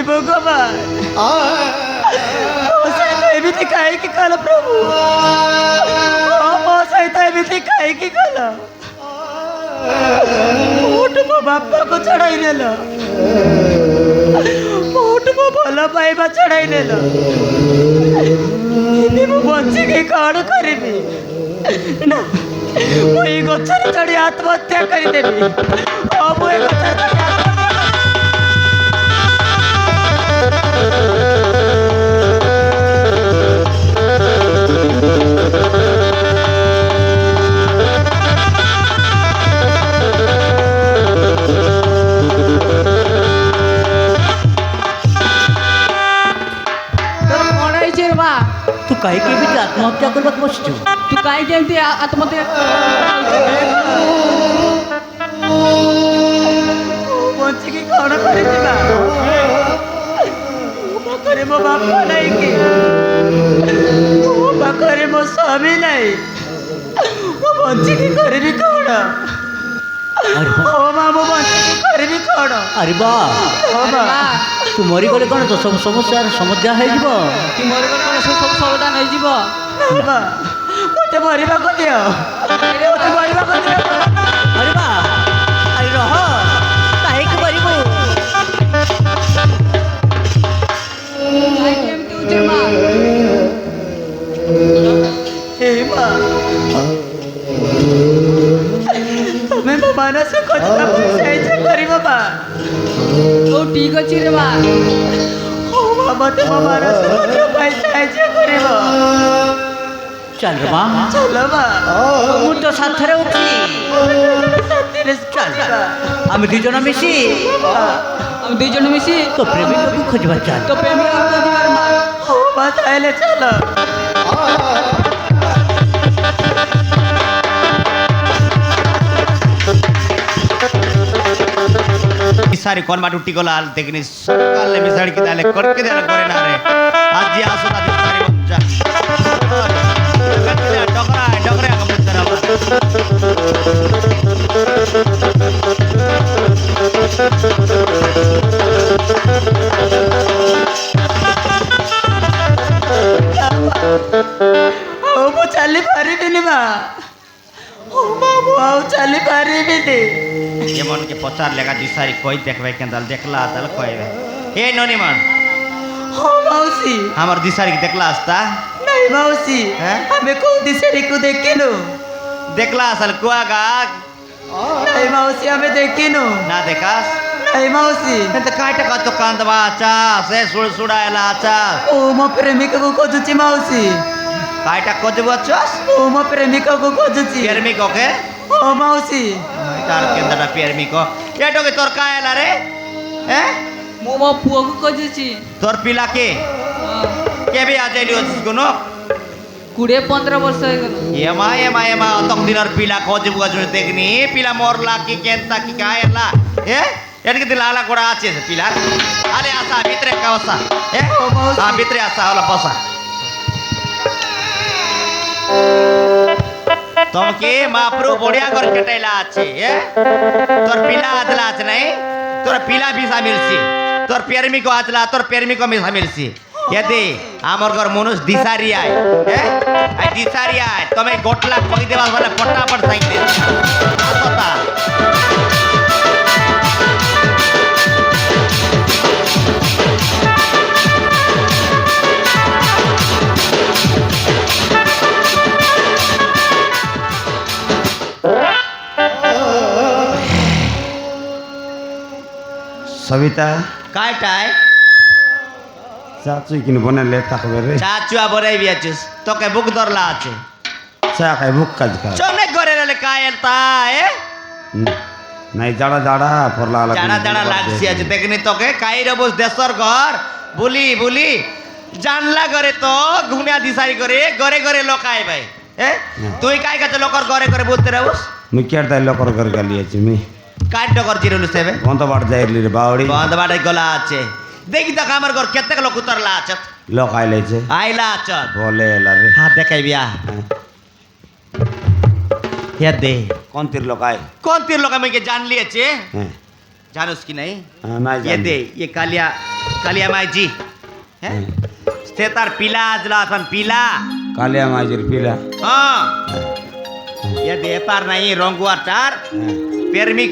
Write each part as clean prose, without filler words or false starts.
भगवान एमती कहीं कल प्रभु एमती कहीं कल मोट मो बापा को चढ़ाई नेल मोट मो भल पाइबा चढ़ाई नेल बचिकी कौन करी ना मुझे गचर चढ़ी आत्महत्या करदेवी मुझे गचर चढ़ी तू काही केमी आत्महत्या करबाक बसचु तू काय केमती आत्महत्या बचिकी कौन करी ना मो पाखे मो बापा नहीं कि मो पाखे मो स्वामी नहीं मो बचिकी करी कौन ओ माँ मो बचिकी करी कौन अरे बा तू मरी गले कौन तो सब समस्या समाधान हो जीवो तू मरी गले कौन सब समाधान हो जीवो मते मरिबा को दियो मते मरिबा को दियो अरे बा अरे रह काहे के मरिबो काय केमती उजे मां हे मां तुम्हें तो मानस को कथा पैसा करी बाबा ओ ठीक अछि रे मां ओ बाबा ते मानस को कथा पैसा करिबो चल रे मां चल मां मु तो साथरे उठली साथरे चल हम दुजन मिसी हम दुजन मिसी तो प्रेमिक को खोजबा चल तो प्रेमिक को खोजबा मां ओ बात आइले चल सारी कौन माट उठी गला देखनी सकाल ले मिसाड़ी की दाले करके देना करे ना रे आज जी आसो ना सारी बच्चा डगरा डगरा का पुत्र ओ मो चली पारिबिनी मां ओ मां मो आउ चली पारिबिनी ये मन के पचार लेगा दिसारी कोई देखबे केंदल देखला तल कहबे ए नोनी मन हो मौसी हमर दिसारी के देखला आस्ता नहीं मौसी हमें को दिसरी को देखिनो देखला असल कुआगा नहीं मौसी हमें देखिनो ना देखास नहीं मौसी ಎಂತ ಕಾಟ ಕತ್ತು ಕಾಂದವಾ ಆಚಾ ಸೇ ಸುಳು ಸುಡ ಎಲ್ಲ ಆಚಾ ओ मो प्रेमिका को खोजुची मौसी ಕಾಟ ಕೊದ್ದು ಬಚ್ಚಸ್ ओ मो प्रेमिका को खोजुची ಪ್ರೇಮಿಕ ಓಕೆ ओ मौसी तार केंदरा प्रेमिक एटोके तोर कायला रे हैं मो मो पुओ को खोजुची तोर पिला के भी आ जाइली गुनो 20-15 वर्ष हो गलो एमा अतक दिनर पिला खोजबु गजु देखनी पिला मोरला की केंता की कायला ए एनके दिलाला कोडा आछे पिला आले आसा भितरे कावसा ए हां भितरे आसा होला बसा तमके मापरू बढ़िया कर केटैला आछे ए तोर पिला आदला आछ नहीं तोर पिला भी सामिलसी तोर प्रेमी को आदला तोर प्रेमी को में सामिलसी यदि आमर घर मनुष दिसारी आए ए आई दिसारी आए तमे गोटला कहि देबा वाला फटाफट साइन दे पता सविता काय टाय चाचू किन बनाले ताकबे रे चाचुआ बराई बियाचुस तो के बुक दरला आछे चा काय बुक काज का चने करे रे कायलता ए नहीं जाड़ा जाड़ा परला जाड़ा जाड़ा लागसी आज देखनी तो के काई रे बस देशर घर बुली बुली जानला करे तो घुनिया दिसारी करे गरे गरे लोक आए भाई ए तुई काय का लोकर गरे गरे बोलते रहउस मी केरता लोकर कर गली अछि मी काट डगर जिरलु सेबे बंद बाड़ जाइरली रे बावड़ी बंद बाड़ गला आछे देखि त हमर घर केते लोक उतरला आछत लोक आइले छे आइला आछत बोले ला रे हां देखाइ बिया ইয়া দে কোন তীর লোকায় কোন তীর লোক আমাকে জান লিয়েছে হ্যাঁ জানোস কি নাই নাই ये জানি। दे ये कालिया कालिया माई जी हैं से तार पीला आजला अपन पीला কালিয়া মাঝির পিলা हाँ ये दे तार नहीं रंगुआ तार হ্যাঁ पेरमी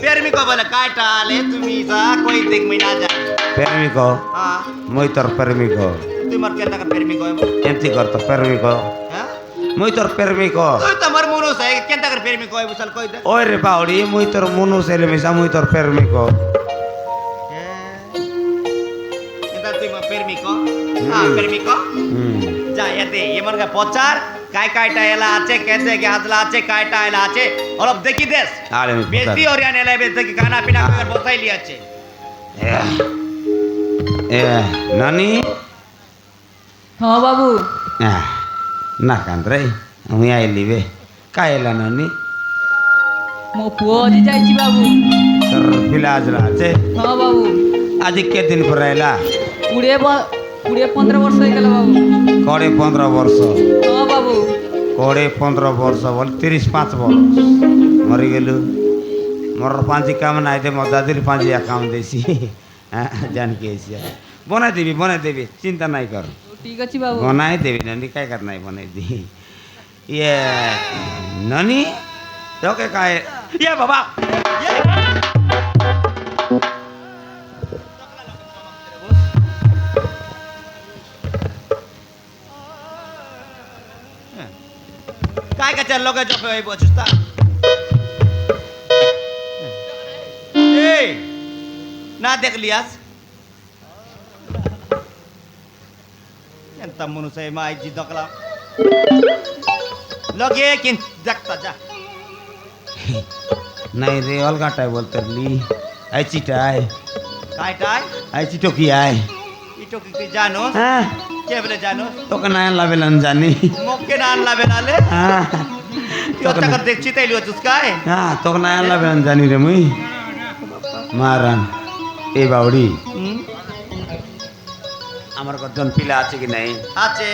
প্রেমিক बोले काटा ले तुम्ही सा कोई देख में ना जाए প্রেমিক हाँ মই তোর প্রেমিক तू मर के अंदर पेरमी को এমতি কর তো প্রেমিক हाँ মই তোর প্রেমিক तू तो मर मुनो से के अंदर पेरमी को बुसल कोई दे ওই রে বাউড়ি মই তোর মনু ছেলে মিশা মই তোর প্রেমিক इधर तू पेरमी को हाँ पेरमी को যা এতে এমনকে পচার কাইটা এলা আছে কেতে কে হাতলা আছে কাইটা এলা আছে অলপ দেখি দেশ আরে আমি বেশি ওরিয়ান এলা বেশ দেখি খানা পিনা করে বসাই লিয়াছে এ নানি ହଁ ବାବୁ না কান্দ্রে আমি আইলি বে কাইলা নানি ମୋ ପୁଅ ଆଜି ଯାଇଛି ବାବୁ তোর পিলা আজরা আছে ହଁ বাବୁ আজি কে দিন পরে আইলা 20-15 ବର୍ଷ ହେଇଗଲା ବାବୁ 15 ବର୍ଷ ହଁ ବାବୁ 15 ବର୍ଷ বল 35 বর্ষ মরি গেলু মোর পাঁচি কাম নাই দে মো দাদির পাঁচি কাম দেছি জান কে এসিয়া বনাই দেবি চিন্তা নাই কর ଠିକ ଅଛି ବାବୁ বনাই দেবি নানি কাই কার নাই বনাই দি ইয়ে নানি তোকে কাই ইয়ে বাবা काय का चल लोग जो पे बचता ए ना देख लियास ఎంత మునుసై మా ఇజ్జి దొకలా লগে কিন দেখতা যা নাই রে অলগাটাই বলতে লি আই চিটাই কাইটাই আই চিটো কি আই ইটো কি জানো হ্যাঁ কে বলে জানো তোকে না লাভেলান জানি মক্কে না লাবেলালে হ্যাঁ তোটা কর দেখছি তাইলো তুসকায় হ্যাঁ তোকে না লাভেলান জানি রে মুই মারান এই বাউড়ি আমার কজন পিলা আছে কি নাই আছে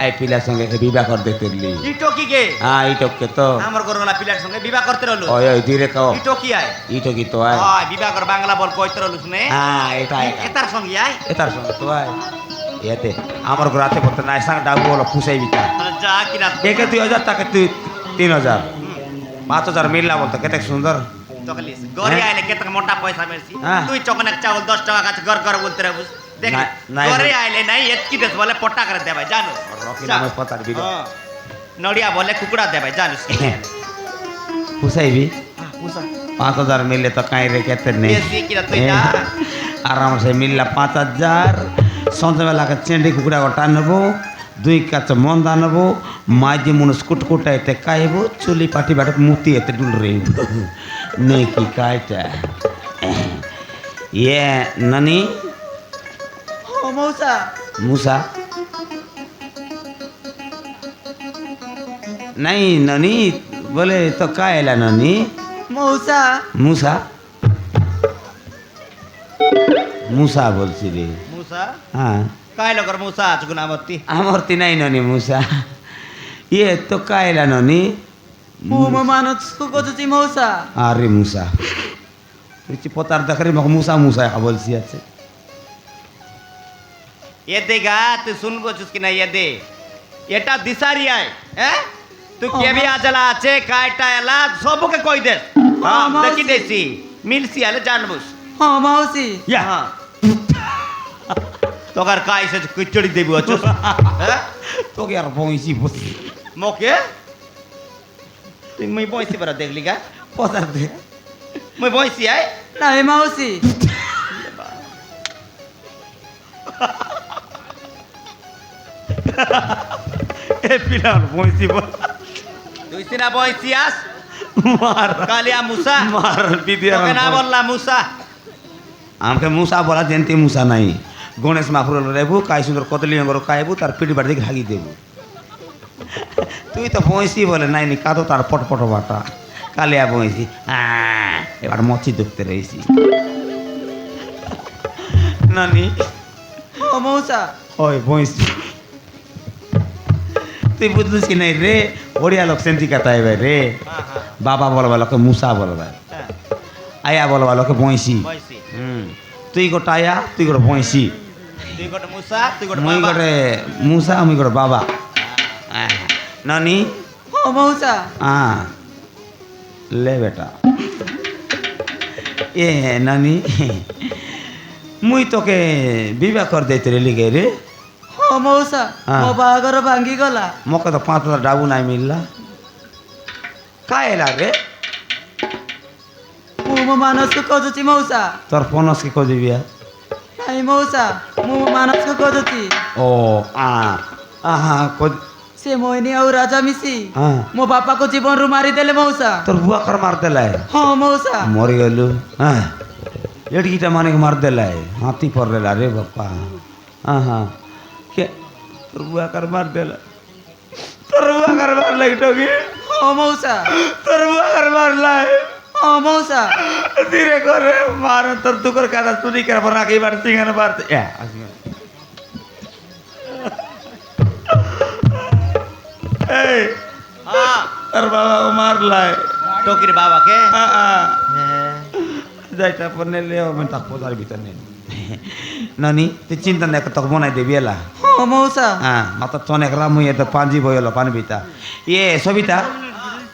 এই পিলার সঙ্গে বিবাহ কর দেখতে লি ইটো কি কে হ্যাঁ ইটকে তো আমার গরগলা পিলার সঙ্গে বিবাহ করতে রলো ওই ওই ধীরে কাও ইটো কি আয় ইটো কি তো আয় হয় বিবাহ কর বাংলা বল কইতে রলুস নে হ্যাঁ এটা এটার সঙ্গে আয় এটার সঙ্গে তো আয় এতে আমার ঘরাতে পড়তে নাই সাং ডাবু হলো পুষাই বিকা যা কিনা একে 2000 তাকে তুই 3000 5000 মিললা বলতো কেতে সুন্দর তকলিস গরি আইলে কেতে মোটা পয়সা মেরছি হ্যাঁ। তুই চকনে চাউল 10 টাকা কাছে ঘর ঘর বলতে রাবুস দেখ নাই, নাই, গরি নাই। আইলে নাই এতকি দেশ বলে পট্টা করে দেবাই জানো রকি নামে পতার বিল নড়িয়া বলে কুকুড়া দেবাই জানোস পুষাইবি পুষা 5000 মিললে তো কাই রে কেতে নেই বেশি কিনা তুই যা আরাম সে মিললা 5000 সন্ধ্যাবেলাকে চেন্ডি কুকুরা গোটা নেবো 2 কাচ মন্দা নেবো মাঝে মনুষ কুটকুটাইতে কাইবো চুলি পাটি বাটে মুতি এতে ডুল রইব নেই কি কাইটা ইয়ে নানি ও মৌসা মুসা নাই নানি বলে তো কায়লা নানি মৌসা মুসা মুসা বলছি রে মুসা হ্যাঁ কাই লগর মুসা আচগুনা মতি আমার তি নাই ননি মুসা ইয়ে তো কায়লা ননি ମୁଁ ମାନୁଛି କହୁଛି ମଉସା আরে মুসা তুই পতার দেখারে মোক মুসা মুসা বলছি আছে ये देगा तू सुन बोचुस कि ना ये दे এটা দিশারি আয় হ্যাঁ তুই কেবি আজলা আছে কাইটা এলা সবকে কই দে হ্যাঁ মাউসি। দেখি দেছি মিলছি আলে জানবুস ହଁ ମାଉସୀ হ্যাঁ তোকার কাই সে কিচড়ি দেবি অচুস হ্যাঁ তোকে আর বইছি বসি মকে তুই মই বইছি বড় দেখলি গা পতার দে মই বইছি আয় ନାଇଁ ମାଉସୀ এ পিলার বইছি তুই সিনা বইছি আস মার কালিয়া মুসা মার বিদিয়া তোকে না বললা মুসা আমাকে মুসা বলা যেতে মুসা নাই গণেশ মাফুর রেবু কাই সুন্দর কদলি অঙ্গর খাইবু তার পিটি বাড়ি দিকে হাগি দেবু তুই তো বইছি বলে নাই নি কাদো তার পটপট বাটা কালিয়া বইছি এবার মচি দেখতে রয়েছি নানি ও মৌসা ওই বইছি তুই বুঝলিস কি নাই রে ওড়িয়া লোক সেন্তি কথা এবার রে বাবা বলবা লোকে মুসা বলবা আয়া বলবা লোকে বইসি বয়সী তুই গোটা আয়া তুই গোটা বইসি তুই গোটে মুসা তুই গোটে মুই বাবা গোটে মুসা মুই গোটে বাবা নানি ও মৌসা ले बेटा ए नानी मुई तोके विवाह कर देते रे लिखे रे ও মৌসা হ্যাঁ। ମୋ ବାହାଘର ଭାଙ୍ଗିଗଲା मोके तो 5,000 डाबू नहीं मिलला काहे लागे ମୁଁ ମୋ ମାନସକୁ ଖୋଜୁଛି ମଉସା तोर पनस के खोजी बिया ନାଇଁ ମଉସା ମୁଁ ମୋ ମାନସକୁ ଖୋଜୁଛି ओ हाँ खोज ସେ ମୋହିନୀ ଆଉ ରାଜା ମିଶି हाँ ମୋ ବାପାକୁ ଜୀବନରୁ ମାରିଦେଲେ ମଉସା तोर बुआ कर मार देला है ହଁ ମଉସା मरी गलु हाँ लड़कीटा माने के मार देला है हाथी पर लेला रे बापा हाँ के तोर बुआ कर मार देला तोर बुआ कर मार लगी टोगी ହଁ मौसा तोर बुआ कर मार लाए ହଁ मौसा धीरे करे मार तोर तुकर कादा चुरी कर बना के बार सिंगन मारते ए ए हाँ तोर बाबा को मार लाए टोकीर बाबा के যাইটা পনে লেও मैं तक पोदार भीतर ने नानी ते चिंता ने तक बनाई देबी एला ହଁ मौसा हां मत तने करा मुई त पांजी भइलो पानी भीता ये सबिता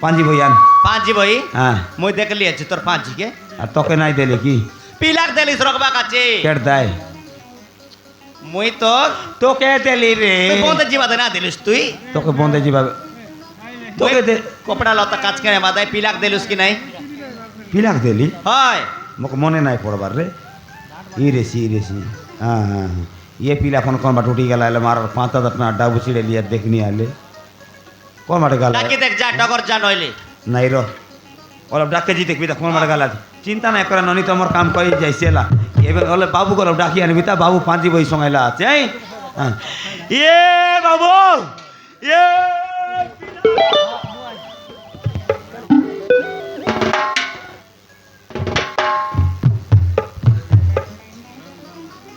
पांजी भइयान पांची भाई हां मुई देखली अछि तोर पांची के आ तके নাই देले की पिलाक देलिस रखबा काचे केड़ दाय मुई तो तो के देली रे कोन जीवा देना दिलिस तुई तके बंदे जीवा तके दे कपड़ा लता काच के बादाय पिलाक देलिस कि नहीं पिलाक देली हाय मको मने নাই পড়বার রে ইরেছি हां हां ये पीला कौन बाट उठी गला मार 5,000 ना डाबू छिड़े लिया देखनी आले कौन बाट गला डाकी देख जा डगर जा नइले নাই র ওলা ডাকে জি দেখবি তা কোন মার গালা চিন্তা নাই করে ননি তোমার কাম কই যাইছেলা এবে ওলে বাবু গলা ডাকি আনবি তা বাবু পাঁজি বই সঙ্গাইলা আছে এই এ বাবু এ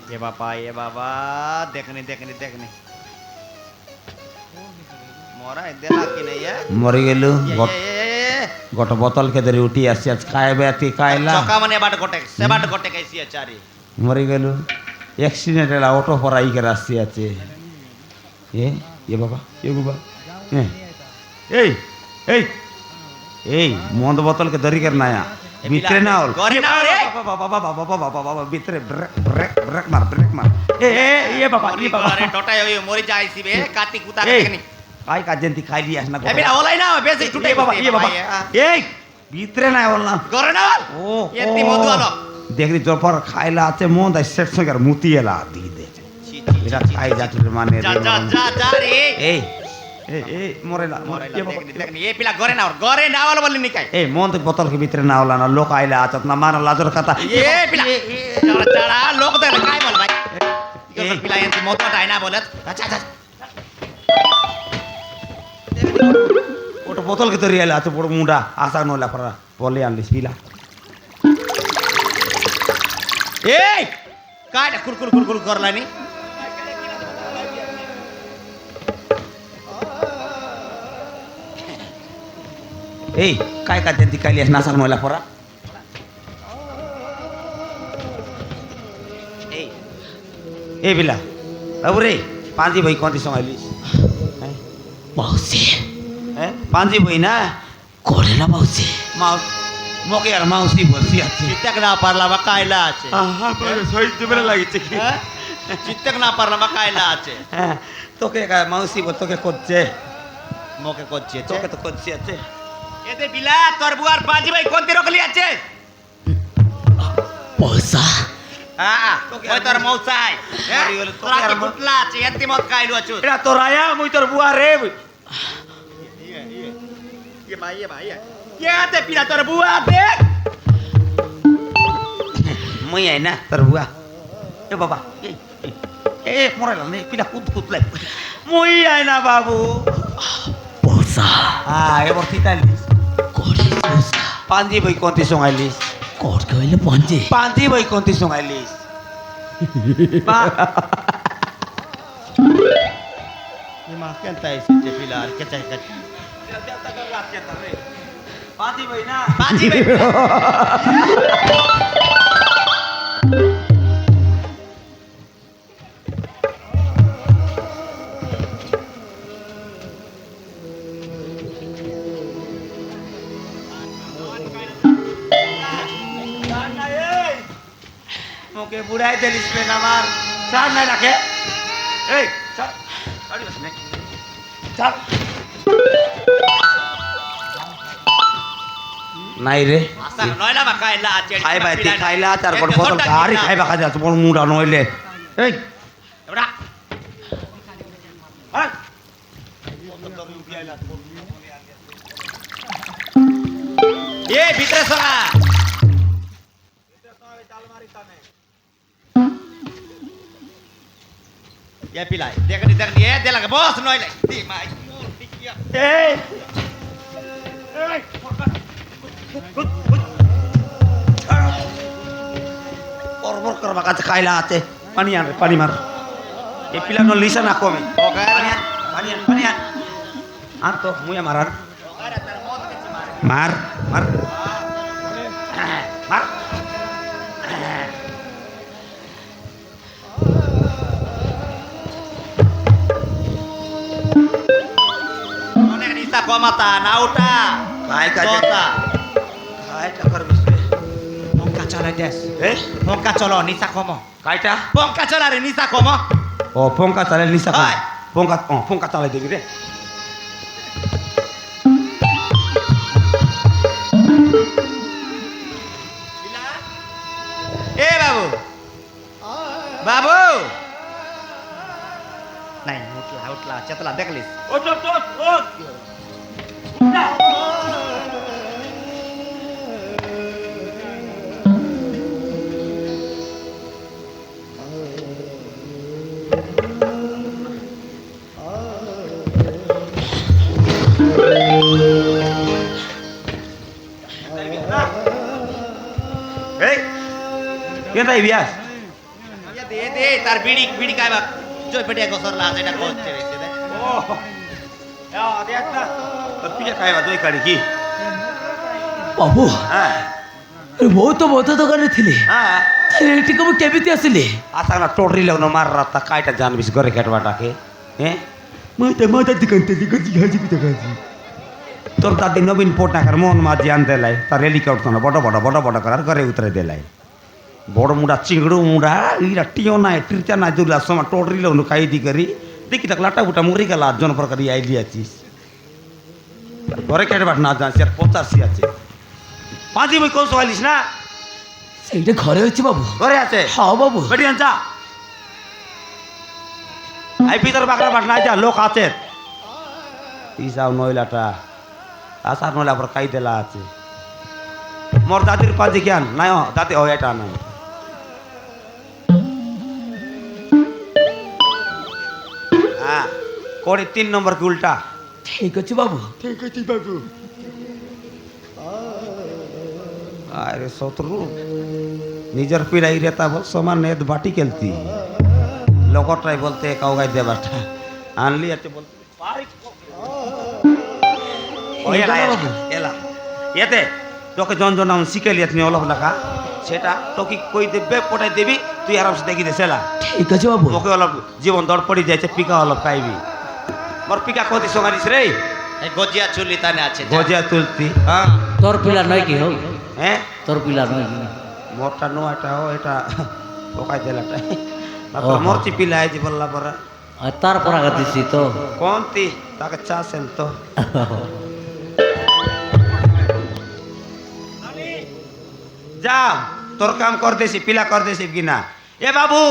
ये बाबा देखनी मोरा देला कि नहीं है মরি গেলু ये গট বোতল কে ধরে উঠি আসছে আজ খাইবে তুই খাইলা चौका मने बाट गोटे से बाट गोटे कैसी है चारी মরি গেলু অ্যাক্সিডেন্ট এলা অটো পরাই কে রাস্তি আছে এ বাবা এ বাবা এই এই এই মদ বোতল কে ধরি কর নায়া ভিতরে না হল ঘরে না রে বাবা বাবা বাবা বাবা বাবা ভিতরে ব্রেক মার এ বাবা अरे टोटाय होई मोरी जाईसी बे काटी कुता এই देखनी কাই কাজেন্তি খাইলি আস না ए बिना ओलाई ना बेसी टूटे বাবা এই ভিতরে না হল না घरे ना ও एत्ती मधु आलो দেখলি তোর পর খাইলা আছে মন দাই সেট সঙ্গে আর মুতি এলা দি দে এটা খাই যাচ্ছে মানে जा जा जा जा रे এই এই মরেলা मोरेला देखनी ये पिला घरे ना वाला बोली निकाय এই মন তো বোতল के ভিতরে না হলা না লোক আইলা আচত না মারা লাজর কথা ये पिला चढ़ा चढ़ा लोग दे काय बोल भाई ये पिला यांची मोठा आहे ना बोलत अच्छा अच्छा ওটা বোতল के তরি আইলা আছে বড় মুন্ডা আশা নলা পরা বলে আনলিস পিলা ए काय कुरकुर करला नी এই काय কাজেন্তি খাইলি আস নাসাক নলা পরা এই বিলা বাবু রে পাঁজি ভাই কোনটি সঙ্গাইলিস মাউসি হ্যাঁ পাঁজি ভাই না করে না মাউসি মাউস মকে আর মাউসি বলছি আছে चित्तक ना पारला बा कायला আছে সহিত বেলা লাগিছে কি चित्तक ना पारला बा कायला আছে হ্যাঁ তোকে মাউসি বল তোকে করছে মোকে করছে তোকে তো করছে আছে এতে বিলা তোর বুয়ার পাজি ভাই কোনতে রকলি আছে মৌসা ওই তোর মৌসাই মরি গেলো, তোকে তোরা আর কি মৌ- ফুটলা আছে এতে মত কাইলো আছো এটা তোর আয়া মুই তোর বুয়া রে ये भाई ये आते पिला তোর বুয়া দেখ মুই আই না তোর বুয়া এ বাবা এ মরাইলা নে পিলা কুতলাই মুই আই না বাবু মৌসা এবার তিতালিস করে মৌসা পাঞ্জি বই কোনটি সঙ্গাইলিস কর কইলে পঞ্জে পাঞ্জি বই কোনটি সঙ্গাইলিস କେନ୍ତା ହେଇଛି ପିଲା କେଚା ପାତି ଭାଇ ନା ବାଜି ଭାଇ মোকে বুড়াই দিলিস পেন আমার চার নাই রাখে এই চার গাড়ি বস নে চার নাই রে আচ্ছা নয়লা বা খাইলা আছে খাইবা তি খাইলা তারপর কত গাড়ি খাইবা খাই যাচ্ছে বড় মুড়া নইলে এই এবড়া হ্যাঁ এ ভিতরে সরা ये पिलाई देख ये दे लगा बॉस नॉय लाई दी माय এই পরবর করবা কাছে খাইলা আছে পানি আন পানি মার এই পিলানো লিসা না কমে পানি আন পানি আন আর তো মুয়া মারার মার মার মার অনেক নিসা কমাতা না ওটা খাই কাজে তোতা খাই টাকার বিষয় পঙ্কা চলা দেশ এ পঙ্কা চলো নিসা কম কাইটা পঙ্কা চলা রে নিসা কম ও পঙ্কা চালে লিসা হয়। পঙ্কা চালাই দিবি রে ए बाबू बाबू नहीं उठला उठला चतला देख लिस ওঠ ওঠ ওঠ ওঠ এই কেন বিয়াস ये दे तार बीड़ी बीड़ी काय बा जो पेटिया गोसरला আছে এটা কোচ্ছে রে দে ও দেখ না তোর পিঠে খাইবা দই কাড়ি কি ବାବୁ হ্যাঁ ମୁଁ ତ ମଦ ଦୋକାନରେ ଥିଲି হ্যাঁ ତାହେଲେ ଏଠିକୁ ମୁଁ କେମିତି ଆସିଲି আশা না টোটরি লোক মার রাতা কাইটা জানবিস ঘরে কেটবাটাকে হ্যাঁ মাথা দিকান্তে দিকান্তি ঘাজি কি দেখাছি তোর দাদি নবীন পটনাকার মোহন মাঝি আনতে লাই তার রেলি করতো না বড় বড় করার ঘরে উতরে দেলাই বড় মুড়া চিংড়ু মুড়া ইরা টিও নাই টিরটা নাই দুলা সময় টোটরি লোক খাই দি করি দেখি তাক লাটা বুটা মরি গেল জন প্রকার আই দিয়াছিস ঘরে কেটবাট না জানছি আর 85 আছে পাঁচি বই কোন সওয়ালিস না ସେଇଟା ଘରେ ଅଛି ବାବୁ ঘরে আছে ହଁ বাবু বেটি আনছা আই ভিতর বাকরা বাট নাই যা লোক আছে ইসাও নইলাটা আসার নইলা পর কাই দেলা আছে মোর দাদির পাঁচি জ্ঞান নাই দাদি ও এটা নাই হ্যাঁ কোড়ি 3 নম্বর কি উল্টা ঠিক ଅଛି বাবু ঠিক আছে বাবু আরে শত্রু নিজের পিড়াই রেতা বল সমান নেদ বাটি খেলতি লোকটাই বলতে কাউগাই দেবাটা আনলি আছে বলতে এলা এতে তোকে জন জন আমি শিখেলি তুমি অলপ লেখা সেটা তোকে কই দেবে পটাই দেবি তুই আরামসে দেখি দে সেলা ঠিক আছে বাবু তোকে অলপ জীবন দর পড়ি যাইছে পিকা অলপ খাইবি মোর পিকা কতি সঙ্গারিস রে এই গজিয়া চুলি তানে আছে গজিয়া তুলতি হ্যাঁ তোর পিলা নয় কি হোক হ্যাঁ তোর পিলা নয় কি মোরটা নো এটা ও এটা ওকাই দেলাটা ওহো। মোরচি পিলাই যে বললা পরা আর তারপর আগে দিছি তো কোনটি তাকে চা সেন তো যা তোর কাম করতেছি পিলা করতেছি কিনা এ বাবু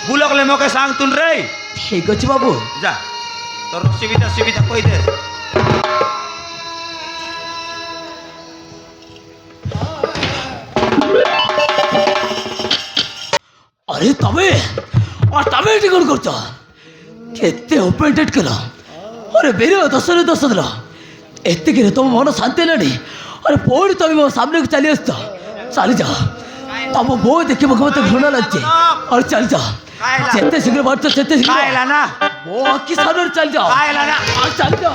বুলকলে মোকে সাং তুন রে ঠিক ଅଛି বাবু যা তোর সুবিধা সুবিধা কই দে अरे तमे और तमे एटी कौन करछ केते ओपेंटेड कला अरे बेरे 10 रे 10 दिला एते के तुम मन शांति लानी अरे पोड़ी तमे मो सामने चली आस्त चली जा तम बो देखि मको मते घृणा लागছে और चल जा कायला जितने शीघ्र बढ़ते जितने शीघ्र कायला ना वो किसान और चल जाओ कायला ना और चल जाओ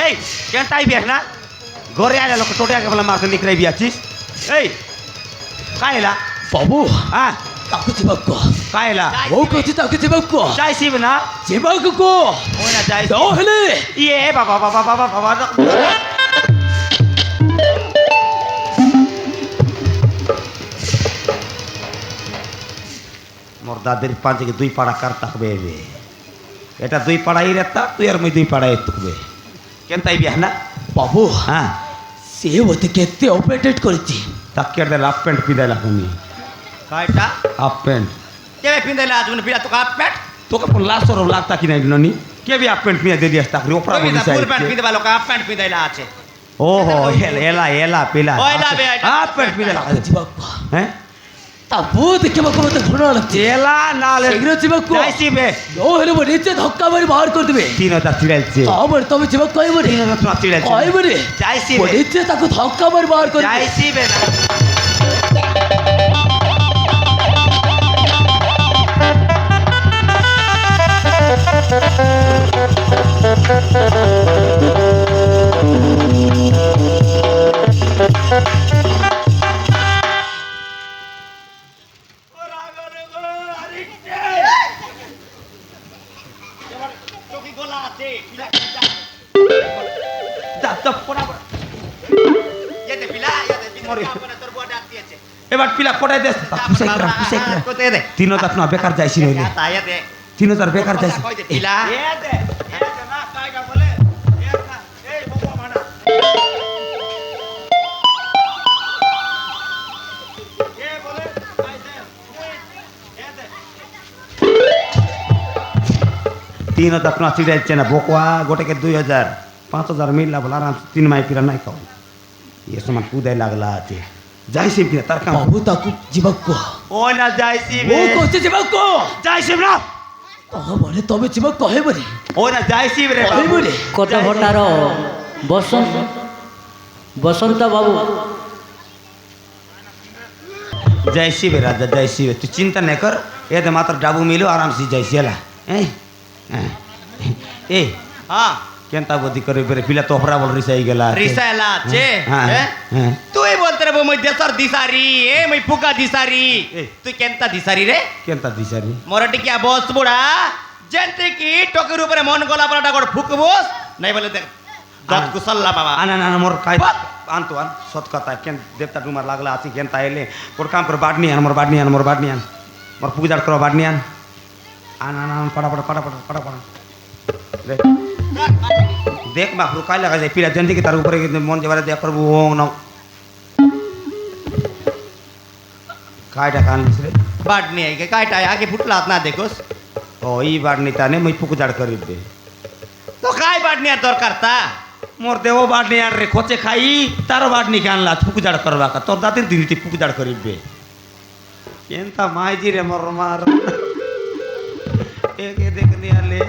এই কেনতাই বিয়াস না ঘরে আইলা লোক টোটে আগে বলা মারতে নিকরাই বিয়াছিস এই কায়লা बाबू হ্যাঁ ताकू चिपक को কায়লা वो कोची ताकू चिपक को চাইছিস না चिपक को ওই না যাইছিস दो हले ইয়ে বাবা বাবা বাবা বাবা মোর দাদের পাঁচে দুই পাড়া কার থাকবে এবে এটা দুই পাড়াই রেতা তুই আর মুই দুই পাড়াই থাকবে কেন তাই বিয়া না बाबू হ্যাঁ से होते केते ऑपरेटेड करती তাকে হাফ প্যান্ট পিঁধাইলা তুমি কাইটা হাফ প্যান্ট কেবে পিন্দাইলা তুমি পিলা তো কাপ প্যাট তোকে কোন লাশ সরব লাগতা কি নাই ননি কে বি হাফ প্যান্ট পিঁধা দিয়ে দিস তাকে ওপরা তুমি বলি তো ফুল প্যান্ট পিন্দাইলা কাপ প্যান্ট পিন্দাইলা আছে ওহো এলা এলা পিলা ওইলা বে এটা। হাফ প্যান্ট পিঁধাইলা चिपक को হ্যাঁ तबू देखे बको मत घुना लगती এলা না शीघ्र चिपक को যাইছি বে दो हले वो नीचे धक्का मारी बाहर कर देबे 3000 চিড়াইছে आबर तब चिपक कोई बरे 3000 চিড়াইছে कोई बरे যাইছি वो বে नीचे ताकू धक्का मारी बाहर कर देबे যাইছি বে না চোখে গোলা আছে যা তো পড়া ইয়েতে পিলা ইয়েতে পিলা আপনে তোর বুয়া ডাক দিয়েছে এবার পিলা পড়াই দেস পুষাই করা কোতে দে 3000 না বেকার যাইছি নইলে তা ইয়েতে 3000 বেকার যাইছি কই দে পিলা দে না কাইটা বলে এই বাবা মানা এ বলে কাই দে এ দে 3000 না চিড়াইছে না বকवा गोटे के 2000 5000 मिलला बोला आराम से 3 माई पिरा नहीं खाओ ये समान कूदे लागला आते जाइसी पिरा तार काम बाबू ताकू चिपक को ओ ना जाइसी वो कोची चिपक को जाइसी ना बरे तबे चिपक कहे बरे ओ ना जाइसी रे कहे बरे কত ভটার বসন্ত বসন্ত বাবু जाइसी बे राजा जाइसी तू चिंता नहीं कर ये तो मात्र डाबू मिलो आराम से जाइसी हला ए হ্যাঁ केनता बुद्धि करे बेरे पिला तोफरा बोल रिसाई गेला রিসাইলা আছে হ্যাঁ হ্যাঁ হ্যাঁ তুই বলতে রে মই দেশর দিশারি এ মই ফুকা দিশারি এ। তুই কেনতা দিশারি রে केनता दिसारी মোর টিকিয়া বস বুড়া যেতে কি টকের উপরে মন গলা পড়াটা কর ফুকবস নাই বলে দেখ দত কুসল্লা বাবা आना ना मोर काय आन तो आन सत कथा केन देवता डुमार लागला आती केनता एले कोर काम कर बाडनी आन मोर बाडनी आन मोर बाडनी आन मोर पूजा करो बाडनी आन आन आन पड़ा पड़ा पड़ा पड़ा पड़ा पड़ा देख बापरू काय लगा जाए पिला जंती के तार ऊपर मन जेवारे देख प्रभु ओम नम काय डाकान रे বাড়নি আইকে কাইটা আগে ফুটলাত না দেখোস ओ ई बाडनी ताने मैं पुकुजाड़ करी दे তো কাই বাড়নি আর দরকার তা मोर देव बाडनी आन रे खोचे खाई तार बाडनी के आनला पुकुजाड़ करवा का तोर दातिर दिनी पुकुजाड़ करी बे केनता माईजी रे मोर मार एक देख नियाले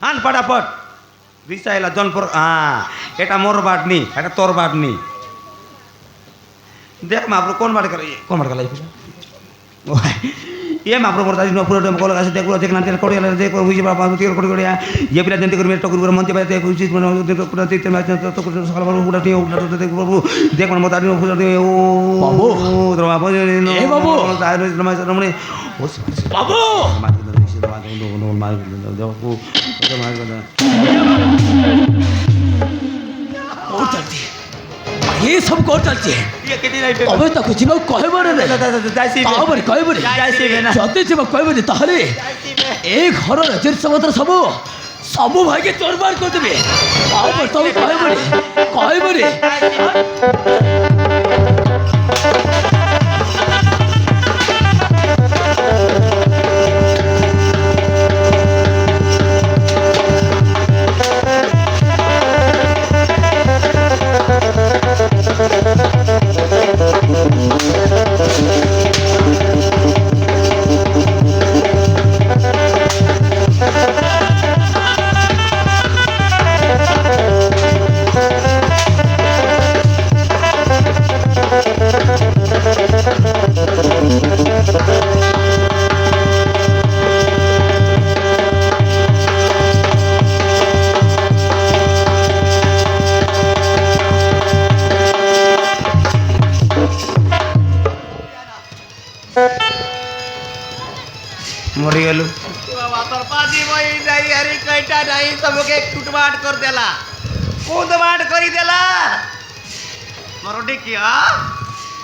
आन फटाफट रिसाइला जनपुर हाँ এটা মোর বাডনি এটা তোর বাডনি देख मापरो कौन बात कर कौन बात कर ये मापरो मोर दादी पूरा डेम कॉल गासे देखो देखना तेल कोड़िया देखो मुझे बाबा तेल कोड़िया ये बिना जनते कर मेरे टोकर मन ते बाते कुछ चीज बना देखो पूरा ते मैं तो कुछ सकाल बाबू पूरा ते उठा तो देखो बाबू देख मन मोतारी पूरा ते ओ बाबू। द्रमा बाबू ए बाबू। सारे नमा रमणे ओ बाबू और चलती ये सब कोर चलती ये कितनी लाइट तबे ताकू चिपक कहे बरे रे जाइसी आबर कहे बरे जाइसी बेना जते चिपक कहे बरे ताहले एक घर नजर समत्र सबो सबो भाई के चोरबार कर देबे आबर तबे कहे बरे মরিগলু बाबा तोर पाजी वही नहीं हरी कैटा नहीं सबके टूटमाट कर देला कूदमाट करी देला मरोडी किया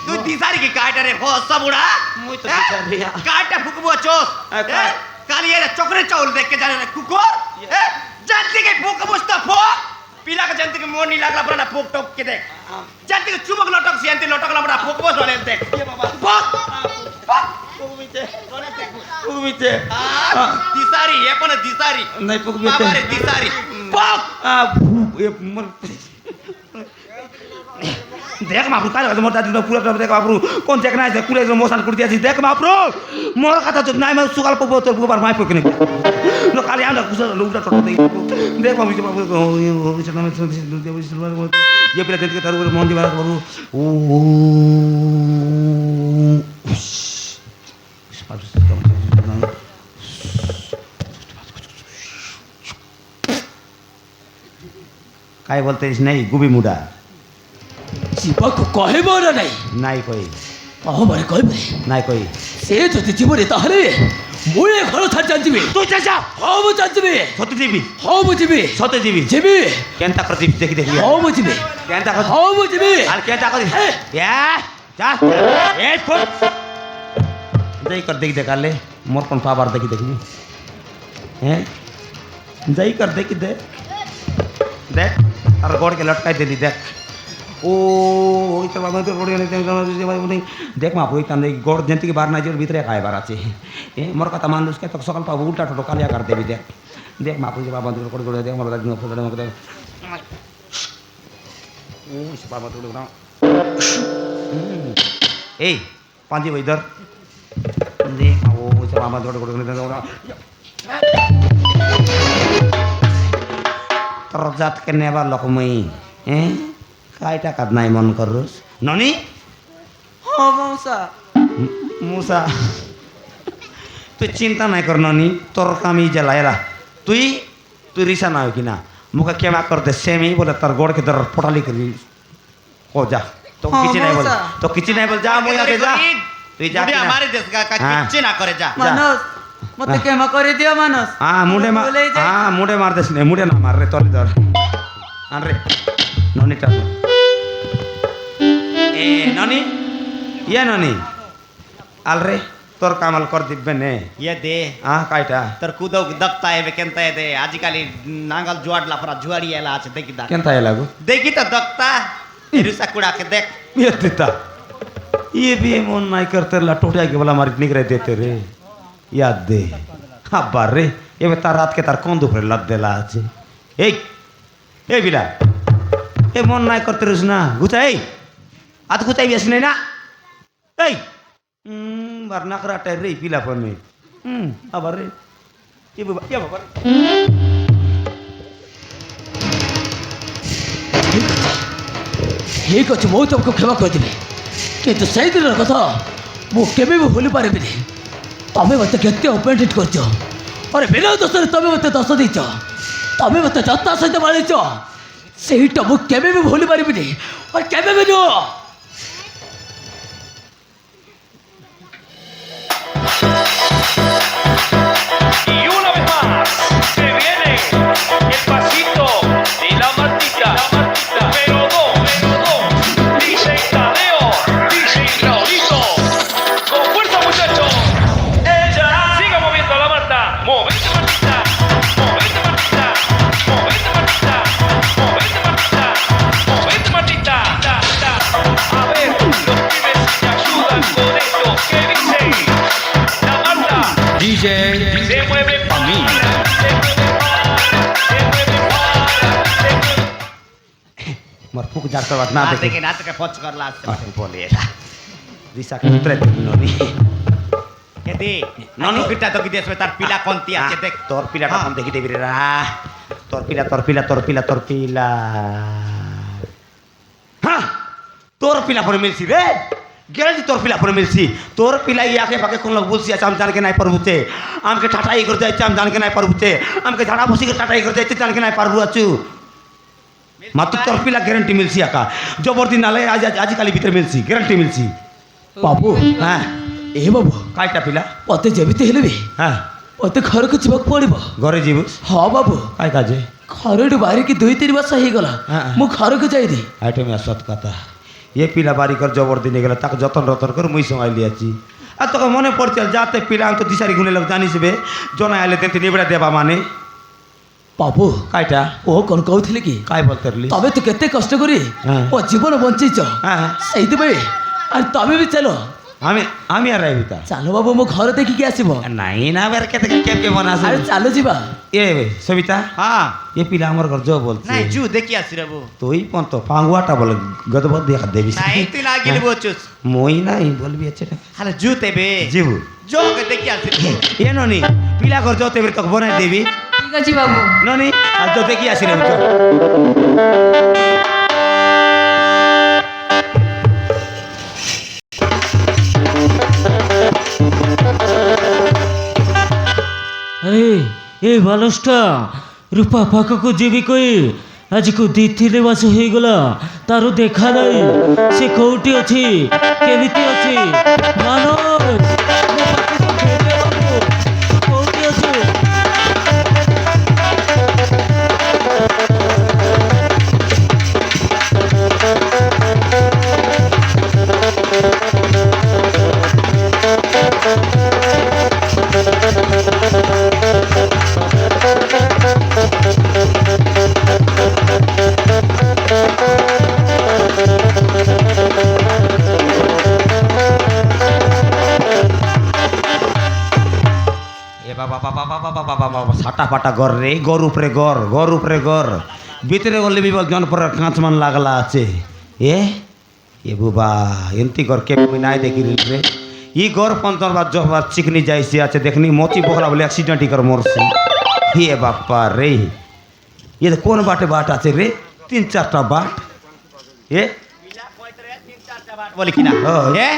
तू दिसारी की काटा रे हो सब उड़ा मुई तो दिसारी आ। काटा फुकबो चोस का- काली ये चोकरे चावल देख के जाने रे कुकुर जानती के फुक मुस्ता फुक पीला का जानती के मोर नहीं लागला बड़ा फुक टोक के देख जानती के चुबक लटक सियांती लटक ला बड़ा फुक बस वाले देख ये बाबा फुक पुगबिते दिसारी ये पण दिसारी नाही पुगबिते बाबा रे दिसारी फुक देख मापरू काय मोर दादी पुरा देख मापरू कोण देख नाही पुरे मोसान कुर्ती आसी देख मापरू मोर कथा तो नाही मैं सुगाल को बोतर गोबर माय पकने नो खाली आला कुसर लुटा टट देख मापरू ये पिला देख के तारू मोन दिवार करू ओ काय बोलतेस नाही गुबी मुडा ଯିବାକୁ କହିବ ନା ନାଇଁ নাই কই ଅହବରେ କହିବେ নাই কই ସେ ଯଦି ଯିବନି ତାହେଲେ ମୁଁ ଏ ଘର ଛାଡ଼ି ଚାଲିଯିବି তুই চাচা ହଁ ମୁଁ ଚାଲିଯିବି সত্যি দিবি ହଁ ମୁଁ ଯିବି সত্যি দিবি ଯିବି কেনতা করছিস দেখি দেখি ହଁ ମୁଁ ଯିବି কেনতা করছিস ହଁ ମୁଁ ଯିବି আর কেনতা করছিস ইয়া যা এই ফোন যাই কর দেখি দেখালে মোর কোন পাবার দেখি দেখবি হ্যাঁ যাই কর দেখি দে দেখ আর গড়কে লটকাই দিলি দেখ ও ওই তোর বাবা তোর গড়ে দেখ মা ওই কান্দে গড় যেতে বার নাই ওর ভিতরে খাইবার আছে এ মোর কথা মানুষকে তো সকাল পাবো উল্টা টোটো কালিয়া কার দেবি দেখ দেখ মা ওই বাবা তোর গড়ে গড়ে দেখ আমার দাদি ফটো আমাকে দেখ ও সে বাবা তোর না এই পাঁজি ওই ধর দেখ মা ওই সে বাবা তোর গড়ে গড়ে দেখ তোর জাতকে নেবার লকমই হ্যাঁ काय टाकात नाही मन करूस ननी हो मौसा मुसा तू चिंता नाही कर ननी तोर कामी जलायला तू रिसा ना की ना मुका केमा करते सेमी बोले तर गोड़ के दर पटाली करी हो जा तो हाँ, किसी नहीं बोल मौसा। तो किसी नहीं बोल जा मुया के जा तू जा मुझे की ना। हमारे देश का हाँ। किच्चे ना करे जा मानस मते केमा करे दियो मानस हाँ मुंडे मार बोले जाए। हाँ मुंडे मार देस नहीं मुंडे ना मार रे तोली दर आन रे ननी टा ए ननी ये ननी आल रे तोर कामल कर दिबे ने ये दे हाँ कायटा तर कुदो दक्ता है केंता है दे आजिकाली नांगल जुआडला परा जुआडी याला आछे देखि दा केंता है लागू देखि त दक्ता एरुसा कुडा के देख ये देता ये भी मन नहीं करते ला टोटिया के वाला मारी निकरे देते रे याद दे हाँ बार रे ये बता रात के तार कौन दोपहर लद देला আছে ए बिला ए मन नहीं करते रस ना गुचाई आत गुचाई बेस नहीं ना ए बारना करा टे रे पिला पर में आबार रे ये बाबा ଠିକ୍ ଅଛି ମୁଁ ତୁମକୁ କ୍ଷମା କରିଦେବି କିନ୍ତୁ ସେଇଦିନର କଥା ମୁଁ କେବେ ବି ଭୁଲି ପାରିବିନି ତମେ ମୋତେ କେତେ ଅପଏଣ୍ଟେଡ୍ କରିଛ ଆରେ ବିନା ଦୋଷରେ ତମେ ମୋତେ ଦୋଷ ଦେଇଛ ତମେ ମୋତେ ଯତ୍ନ ସହିତ ମାରିଛ ସେଇଟା ମୁଁ କେବେ ବି ଭୁଲି ପାରିବିନି ଆଉ କେବେ ବି ନୁହଁ Y una vez más, se viene el pasito de la Martita. Pero dos, dice Tadeo, dice Raulito. Con fuerza, muchachos. Siga moviendo la Marta. Movete, Martita. Movete, Martita. Movete, Martita. Movete, Martita. Movete, Martita. A ver, los pibes me ayudan con esto. ¿Qué dicen? La Marta. Se mueve para mí. Se mueve para. Se mueve para. Se mueve. मरफुक जाता बात ना ना देखे देखे ना के पच करला आछे बोले दिशा के उतरे ननी ये दे ननी किटा तो कि देश में तार पीला कोनती आछे देख তোর পিলাটা কোন দেখি দেবি রে তোর পিলা হ্যাঁ তোর পিলা পরে মিলছি রে গ্যারান্টি তোর পিলা পরে মিলছি তোর পিলা ইয়াকে পাকে কোন লোক বলছি আছে আমি জানকে নাই পারবুতে আমাকে ঠাটাই করে যাইছে আমি জানকে নাই পারবুতে আমাকে ঝাড়া বসি করে ঠাটাই করে যাইছে জানকে নাই পারবু আছু মাত্র তোর পিলা গ্যারান্টি মিলছি আকা জবরদিন নালে আজ আজকালি ভিতরে মিলছি গ্যারান্টি মিলছি বাবু হ্যাঁ ଏ ବାବୁ କାଇଟା ପିଲା ମତେ ଯେମିତି ହେଲେ ବି হ্যাঁ ମତେ ଘରକୁ ଯିବାକୁ ପଡ଼ିବ। ঘরে ଯିବୁ ହଁ ବାବୁ কাই কাজে ଘରଠୁ ବାହାରିକି 2-3 ବର୍ଷ ହେଇଗଲା ହଁ। ମୁଁ ଘରକୁ ଯାଇନି। আইটেম সৎ কথা এ পিলা বাড়িকর জবরদিন গেলে তাকে যতন রতন করে মুই সঙ্গাই লিয়াছি আর তোকে মনে পড়ছে যাতে পিলা তো দিশারি গুনে লোক জানিসবে জনা আইলে তেতে নিবড়া দেবা মানে ବାବୁ কাইটা ଓ କ'ଣ କହୁଥିଲି କି কাই বলতে রলি ତମେ ତ କେତେ କଷ୍ଟ କରି ହଁ। ମୋ ଜୀବନ ବଞ୍ଚେଇଛ হ্যাঁ হ্যাঁ ସେଇଥିପାଇଁ আর ତମେ ବି ଚାଲ আমি আমি আর রাইবি তা ଚାଲ ବାବୁ ମୋ ଘର ଦେଖିକି ଆସିବ। নাই না বের কেতে কেপ কে বনাস আরে চাଲ ଯିବା। এ সবিতা হ্যাঁ এ পিলা আমার ঘর জব বলছে নাই জু দেখি আসি রে বউ তুই পন্ত পাঙ্গুয়াটা বলে গদবদ দেখা দেবি নাই তুই না গেলি বলছিস মই নাই বলবি আছে আরে জু তেবে জিবু যোগ দেখি আসি রে বউ। এ ননি পিলা ঘর যাও তেবে তোকে বনাই দেবি ঠিক আছে বাবু। ননি আর তো দেখি আসি রে চল আরে এই মানুষটা রূপা পাখକୁ ଯିବି କହି ଆଜିକୁ 2-3 ମାସ ହେଇଗଲା ତାର ଦେଖା ନାହିଁ। ସେ କୋଉଠି ଅଛି କେମିତି ଅଛି ମାନସ ମୋ ପାଖକୁ ଫେରିଆ ବାବୁ କୋଉଠି ଅଛି? এ বাবা বাবা বাবা বাবা বাবা সাটা ফাটা গর রে গর উপরে গর ভিতরে গলে বিবল জন পর কাঁচমান লাগলা আছে এ বুবা এমতি গর কে মুই নাই দেখি রে ই গর 15 বার জবার চিকনি যাইছি আছে দেখনি মোচি বকরা বলে অ্যাক্সিডেন্ট কর মরছি হে বাপ্পা রে এ কোন বাটে বাট আছে রে 3-4টা বাট এ বলি কিনা ও। এ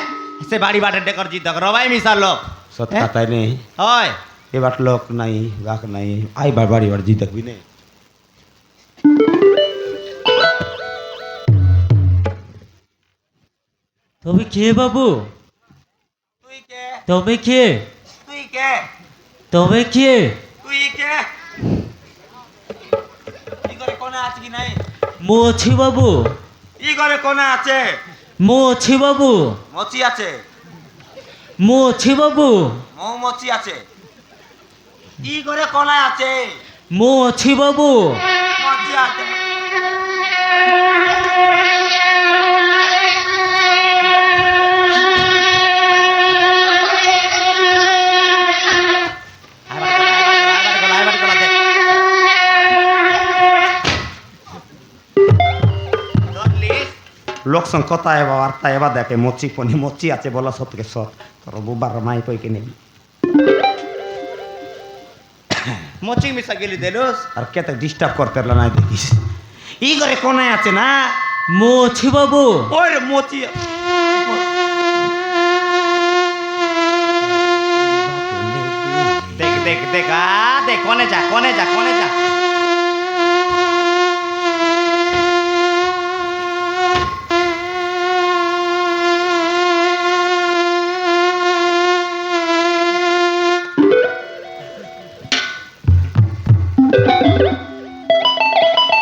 সে বাড়ি বাটে ডেকর জিত রবাই মিশার লোক সত কথাই নেই হয় এ বাট লোক নাই বাক নাই আই বাড়ি জি দেখবি নে তুমি কে বাবু? তুই কে তুমি কে? তুই কে তুমি কে? তুই কে ই ঘরে কোনা আছে কি নাই ମୁଁ ଅଛି ବାବୁ ই ঘরে কোনা আছে ମୁଁ ଅଛି ବାବୁ মচি আছে ମୁଁ ଅଛି বাবু মৌমচি আছে ই ঘরে কোনা আছে ମୁଁ ଅଛି ବାবু মচি আছে লোক সঙ্গ কথা এবা বার্তা এবা দেখে মচি পনি মচি আছে বলা সত্যকে সত তোর বুবার মাই পইকে নেবি মোচিং মিশা গেলি দেলুস আর কেতে ডিস্টার্ব করতে না দেখিস ই ঘরে কোনায় আছে না ମୁଁ ଅଛି ବାବୁ ওই রে মচি দেখ দেখ দেখ দেখ কোনে যা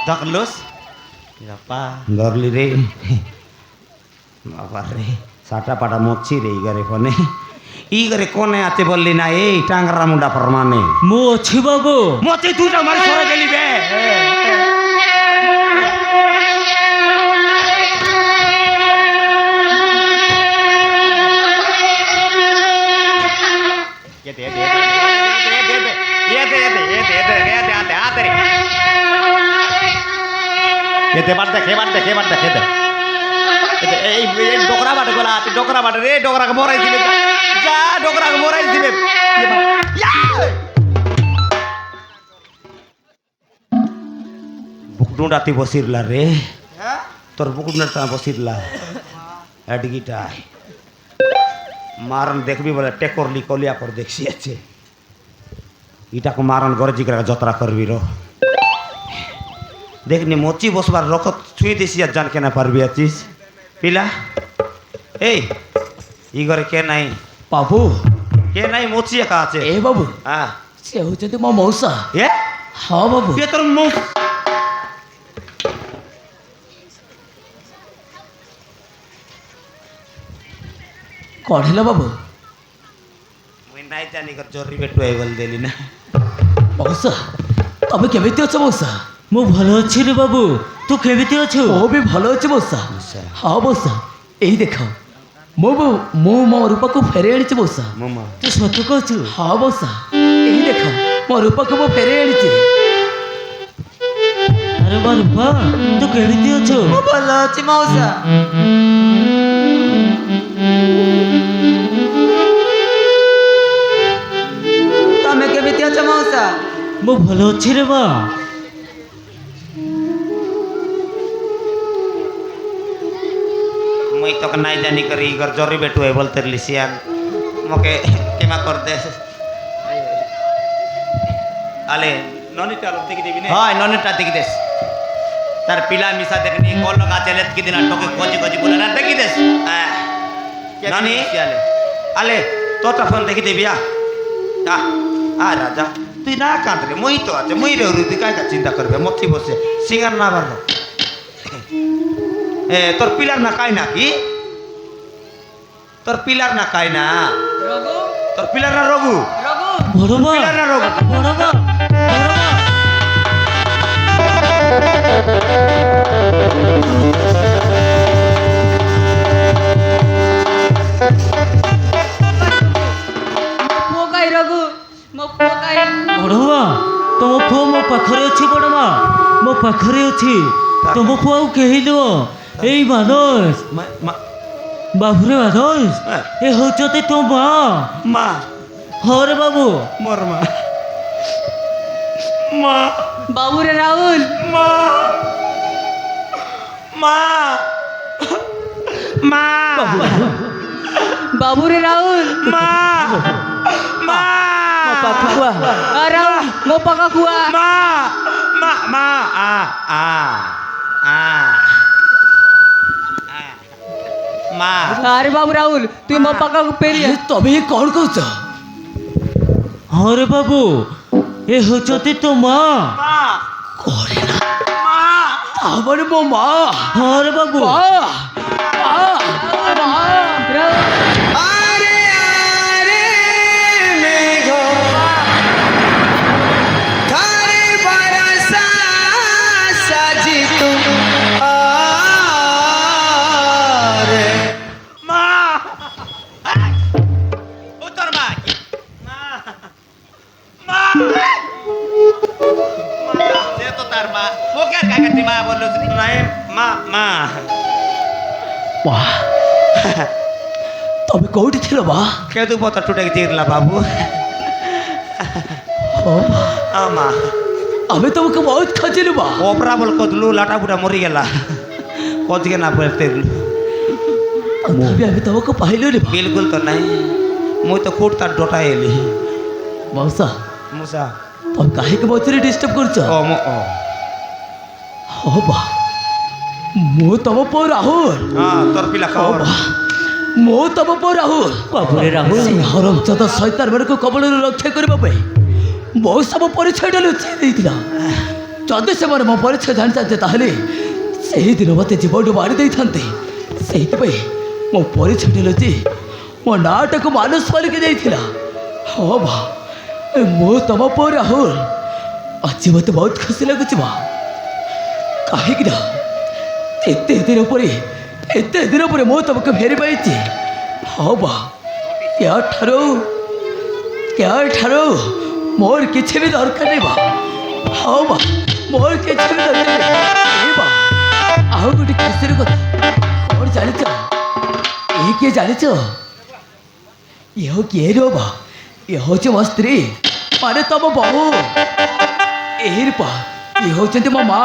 দেখলুস বাবা ধরলি রে বাবা রে সাটা পাটা মচ্ছি রে ই ঘরে কোনে আছে বললি না এই টাংরা মুন্ডা প্রমাণে ମୁଁ ଅଛି ବାବୁ মচ্ছি দুটা মারি সরে গেলি বে এবার দেখ এই ডোকরা বাটে গলা আছে ডোকরা বাটে রে ডোকরাকে মরাই দিবে যা ডোকরাকে মরাই দিবে বুকডুঁডাতে বসিরলা রে তোর বুকডুঁডা বসিরলা এডগিটা মারন দেখবি বলে টেকরলি কলিয়া কর দেখছি আছে ইটাকে মারন গরজি করে যতরা করবি রো দেখনি মচি বসবার রকত ছুঁয়ে দিছি আর জান কেনা পারবি আছিস পিলা এই ই ঘরে কে নাই ବାବୁ କିଏ ନାଇଁ ମୋଚି ଏକା ଅଛି ଏ ବାବୁ ହଁ ସେ ହେଉଛନ୍ତି ମୋ ମଉସା। ଏ ହଁ ବାବୁ। କିଏ ତୋର ମୁଁ କ'ଣ ହେଲା ବାବୁ? ମୁଇଁ ନାଇଁ ଜାନି କର ଜରି ବେଟୁ ଆଇ ବୋଲି ଦେଲି ନା ମଉସା ତମେ କେମିତି ଅଛ ମଉସା? ମୁଁ ଭଲ ଅଛି ରେ ବାବୁ, ତୁ କେମିତି ଅଛୁ? ମୁଁ ବି ଭଲ ଅଛି ମଉସା। ହଁ ମଉସା ଏଇ ଦେଖ ମୁଁ ମୋ ରୂପାକୁ ଫେରେଇ ଆଣିଛି ମଉସା। ମୋ ମା ତୁ ସତ କହୁଛୁ? ହଁ ମଉସା ଏଇ ଦେଖ ମୋ ରୂପାକୁ ମୁଁ ଫେରେଇ ଆଣିଛି। ଆରେ ବା ରୂପା, ତୁ କେମିତି ଅଛୁ? ମୁଁ ଭଲ ଅଛି ମଉସା। ତମେ କେମିତି ଅଛ ମଉସା? ମୁଁ ଭଲ ଅଛି ରେ ବା। ମୁଇଁ ତ ନାଇଁ ଜାନି କରି घर जरी बेटू है बोलते रही सियान मके केमा कर दे आले ननी चालो देखि देबी ने হয় ননেটা দেখি দেশ তার পিলা মিশা দেখনি কল লগা চলে কি দিন তোকে গজি গজি বলে না দেখি দেশ ननी আলে आले तोटा फोन देखि देबी आ राजा तू ना कांत रे मुई तो आछे मुई रे रुदी काय का चिंता करबे मथि बसे सिंगार ना बारलो ए तोर पिलार ना काय ना की तोर पिलार ना काय ना রঘু तोर पिलार ना रघु রঘু বড় মা, পিলার না রঘু বড় মা, বড় মা। ମୋ ପୁଅ କାଇଁ ରଘୁ, ମୋ ପୁଅ କାଇଁ? ବଡ଼ ମା, ତମ ପୁଅ ମୋ ପାଖରେ ଅଛି ବଡ଼ ମା, ମୋ ପାଖରେ ଅଛି। ତମ ପୁଅ ଆଉ କେହି ନୁହଁ, ଏଇ ମାନସ। ବାବୁରେ ମାନସ, ଏ ହଉଛନ୍ତି ତୋ ମା। ମା ହଁ ରେ ବାବୁ। मोर माँ माँ ବାବୁରେ ରାହୁଲ, माँ माँ माँ ବାବୁରେ ରାହୁଲ, माँ माँ ପାଖକୁ ଆ। ରାହୁଲ ମୋ ପାଖକୁ ଆ। माँ माँ माँ आ आ आ माँ ଆରେ ବାବୁ ରାହୁଲ ତୁଇ ମୋ ପାଖକୁ ଫେରି ଆ। ତମେ କ'ଣ କହୁଛ? ହଁ ରେ ବାବୁ, ଏ ହଉଛନ୍ତି ତୋ ମା। माँ କରିନା माँ ତାମାନେ ମୋ ମା। ହଁ ରେ ବାବୁ। ମା উত্তর মা সে তো তার মা ওকে আর কাকাতি মা বললো नहीं माँ माँ ମା ତମେ କୋଉଠି ଥିଲ ମା? କେଦୁ ପତ ଟୁଟେ ଚିରଲା ବାବୁ ହଁ ମା, हाँ माँ ଆମେ ତମକୁ ବହୁତ ଖୋଜିଲୁ ମା। ओपरा बोल कदलू लाटा बुटा मरी गेला खोज के ना पड़ते ତଥାପି ଆମେ ତମକୁ ପାଇଲୁନି ମା। बिल्कुल तो नहीं मुई तो कूट तार डोटा एली ମଉସା मुसा ତମେ କାହିଁକି ମଝିରେ ଡିଷ୍ଟର୍ବ କରୁଛ? ओ मो ओ ହଁ ମା ମୁଁ ତମ ପୁଅ ରାହୁଲ। हाँ तोर पिला ହଁ खाओ ମା ମୁଁ ତମ ପୁଅ ରାହୁଲ। ବାବୁରେ ରାହୁଲ। ହରମଚଦ ଶୈତାନ ମାନଙ୍କୁ କବଳରୁ ରକ୍ଷା କରିବା ପାଇଁ ମଉସା ମୋ ପରିଚୟଟା ଲୁଚେଇ ଦେଇଥିଲା। ଯଦି ସେମାନେ ମୋ ପରିଚୟ ଜାଣିଥାନ୍ତେ ତାହେଲେ ସେହିଦିନ ମୋତେ ଜୀବନଠୁ ମାରି ଦେଇଥାନ୍ତେ। ସେଇଥିପାଇଁ ମୋ ପରିଚୟଟା ଲୁଚି ମୋ ନାଁଟାକୁ ମାନସ ମାରିକି ଦେଇଥିଲା। ହଁ ମା ମୁଁ ତମ ପୁଅ ରାହୁଲ। ଆଜି ମୋତେ ବହୁତ ଖୁସି ଲାଗୁଛି ମା, କାହିଁକି ନା ଏତେ ଦିନ ପରେ ମୁଁ ତମକୁ ଫେରି ପାଇଛି। ହଁ ମା ୟାଠାରୁ ମୋର କିଛି ବି ଦରକାର ନାହିଁ ମା। ହଁ ମା ମୋର କିଛି ବି ଦରକାର ନାହିଁ। ଏ ମା ଆଉ ଗୋଟେ ଖୁସିର କଥା କ'ଣ ଜାଣିଛ? ଏ କିଏ ଜାଣିଛ? କିଏ ରୁହ ମା, ଇଏ ହେଉଛି ମୋ ସ୍ତ୍ରୀ ମାନେ ତମ ବୋହୂ। ଏ ରୂପା ଇଏ ହେଉଛନ୍ତି ମୋ ମା।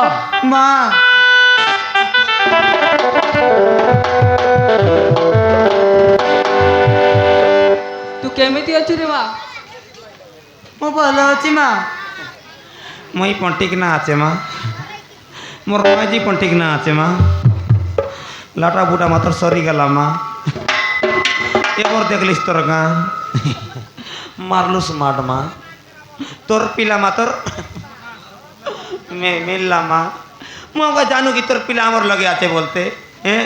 ମାଁ ତୁ କେମିତି ଅଛୁ ରେ ମା? ମୁଁ ଭଲ ଅଛି ମାଁ। मुई पंटिक ना आचे माँ मोर माजी पंटिक ना आचे माँ लाटा बुटा मात्र सरी गला माँ এবার দেখলিস তোর গাঁ মারলুস মাঠ মা তোর পিলা মা তোর মিললা মা মগে জানু কি তোর পিলা আমার লগে আছে বলতে হ্যাঁ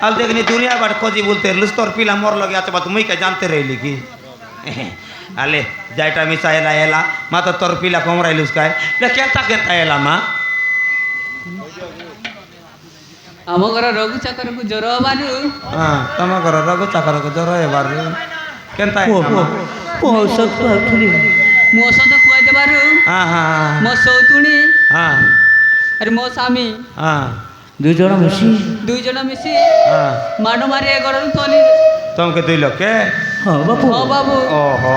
আর দেখনি দুনিয়া বার খোঁজি বলতে লুস তোর পিলা মোর লগে আছে বা তুমি কে জানতে রইলি কি আলে যাইটা মিশা এলা এলা মা তো তোর পিলা কমরাইলুস কায় কেনতা কেনতা এলা মা ଆମ ଘର ରଘୁ ଚାକରକୁ ଜ୍ୱର ହବାରୁ হ্যাঁ তোমার ঘর রঘু চাকরকে জ্বর এবার কেনতা ଔଷଧ ଖାଉଥିଲି ମୁଁ ଔଷଧ ଖୁଆଇ ଦେବାରୁ হ্যাঁ হ্যাঁ ମୋ ସଉତୁଣୀ হ্যাঁ ଆରେ ମୋ ସ୍ୱାମୀ হ্যাঁ 2 ଜଣ ମିଶି ଦୁଇ ଜଣ ମିଶି হ্যাঁ ମାଡ଼ ମାରି ଏ ଘରରୁ ତଲି তোমাকে 2 লক্ষে ହଁ ବାପୁ ହଁ ବାବୁ ओहो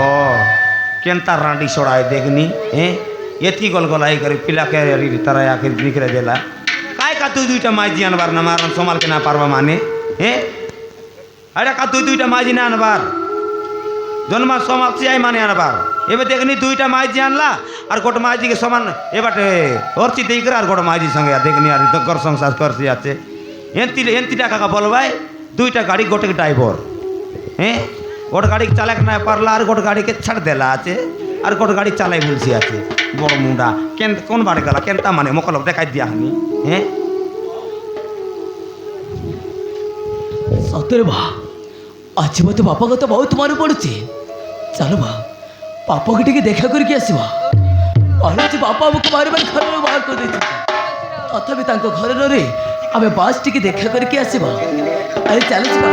केनता रांडी छोड़ाए देखनी हैं एतकी गलगलाई करे पिला के तरह आके निकले देला काय का तू दुईटा माजी अनबार ना मारन संभाल के ना पारबा माने हैं अरे का तू दुईटा माजी ना अनबार जन्मा संभाल से आई माने अनबार एबे देखनी दुईटा माजी अनला और गोट माजी के समान एबाटे औरची देई कर और गोट माजी संगे देखनी और घर संसार कर से आछे एंती टाका का बोलबाय दुईटा गाड़ी गोटे के ड्राइवर हैं गोट गाड़ी चालक ना पारला और गोट गाड़ी के छाड़ देला আছে আর গোট গাড়ি চালাই বলছি আছে বড় মুন্ডা কেন কোন বাড়ি গেলা কেনতা মানে মকলব দেখাই দিয়া হানি হ্যাঁ ସତରେ ବା ଆଜି ମୋତେ ବାପା କଥା ବହୁତ ମନେ ପଡ଼ୁଛି ଚାଲ ବା ବାପାକୁ ଟିକେ ଦେଖା କରିକି ଆସିବା ଅନେକ ବାପା ଆମକୁ ମାରି ମାରି ଘରରୁ ବାହାର କରିଦେଇଛନ୍ତି ତଥାପି ତାଙ୍କ ଘରରେ ରହି ଆମେ ବାସ୍ ଟିକେ ଦେଖା କରିକି ଆସିବା ଆରେ ଚାଲ ଯିବା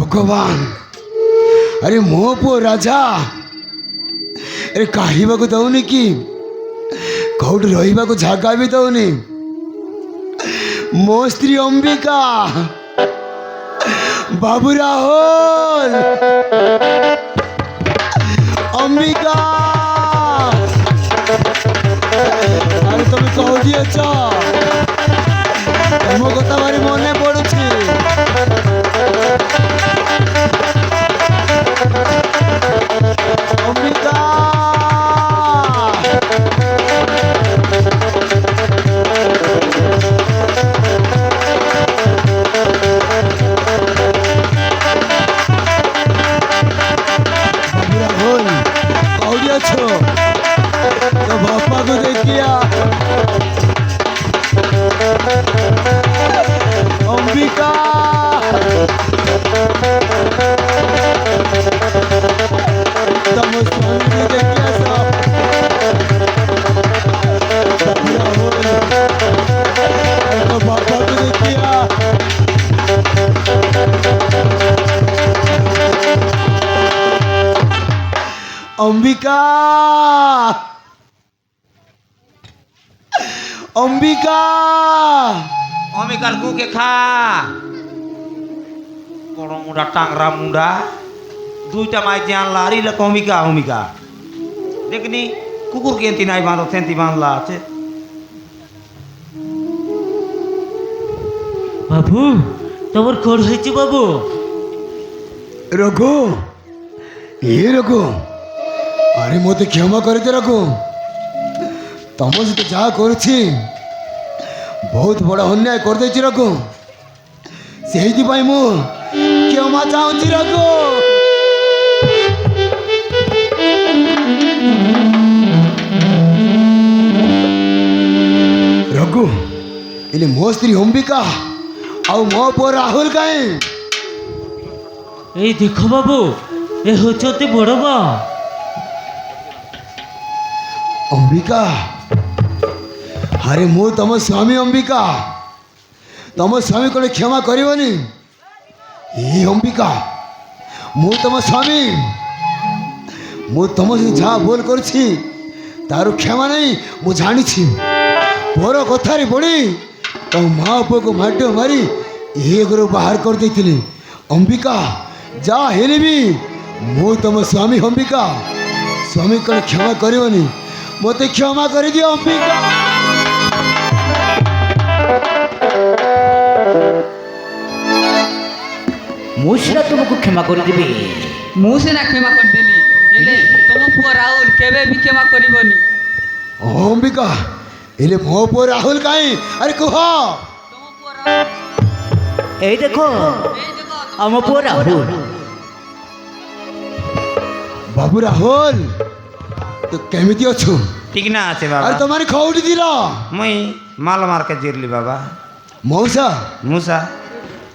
भगवान अरे मो पो राजा अरे कहवाक दौनी कि कौट रही जगह भी दौनी मो स्त्री अंबिका बाबू राहुल अंबिका अरे तुम कौटी अच तुम कथा भारी मन पड़ुछि अंबिका राहुल कौड़ी अच्छो तो बापा को देखिया अंबिका तम स्वामी देखिया सब राहुल तो बापा को देखिया अंबिका अंबिका অমিকার গুকে খা বড় মুন্ডা টাংরা মুন্ডা দুইটা মাইজি আনলা আর ইলা অমিকা অমিকা দেখনি কুকুর কেন্তি নাই বাঁধো সেন্তি বাঁধলা আছে বাবু তোমার কর হয়েছে বাবু रघु ये रघु अरे मत क्षमा कर दे रघु तुम सहित जहाँ कर बहुत बड़ा अन्याय कर दे रघु से मु क्षमा चाहूँ रघु रघु इले मो स्त्री अंबिका आउ मो पु राहुल कहीं এই দেখো বাবু এ হচ্ছে বড় বা अंबिका अरे मु तुम स्वामी अंबिका तुम स्वामी को क्षमा करनी ये अंबिका मु तुम स्वामी मु तुम से जहाँ बोल कर तार क्षमा नहीं मु जानी मोर कथार पड़ी तुम माँ पुओ को माड मारी ये घर बाहर कर देती अंबिका जा हेले भी मु तुम स्वामी अंबिका स्वामी को क्षमा करनी मत क्षमा कर दियो अंबिका ମୁଁ ସିନା ତୁମକୁ କ୍ଷମା କରିଦେବି। ମୁଁ ସିନା କ୍ଷମା କରିଦେଲି ହେଲେ ତମ ପୁଅ ରାହୁଲ କେବେ ବି କ୍ଷମା କରିବନି। ଅମ୍ବିକା ହେଲେ ମୋ ପୁଅ ରାହୁଲ କାହିଁ? ଆରେ କୁହ। ତମ ପୁଅ ରାହୁଲ ଏଇ ଦେଖ ଏଇ ଦେଖ ଆମ ପୁଅ ରାହୁଲ। ବାବୁ ରାହୁଲ ତୁ କେମିତି ଅଛୁ? ঠিক না আছে আরে বাবা তোমার খৌটি দিল মুই মাল মার্কে জিরলি বাবা মৌসা মুসা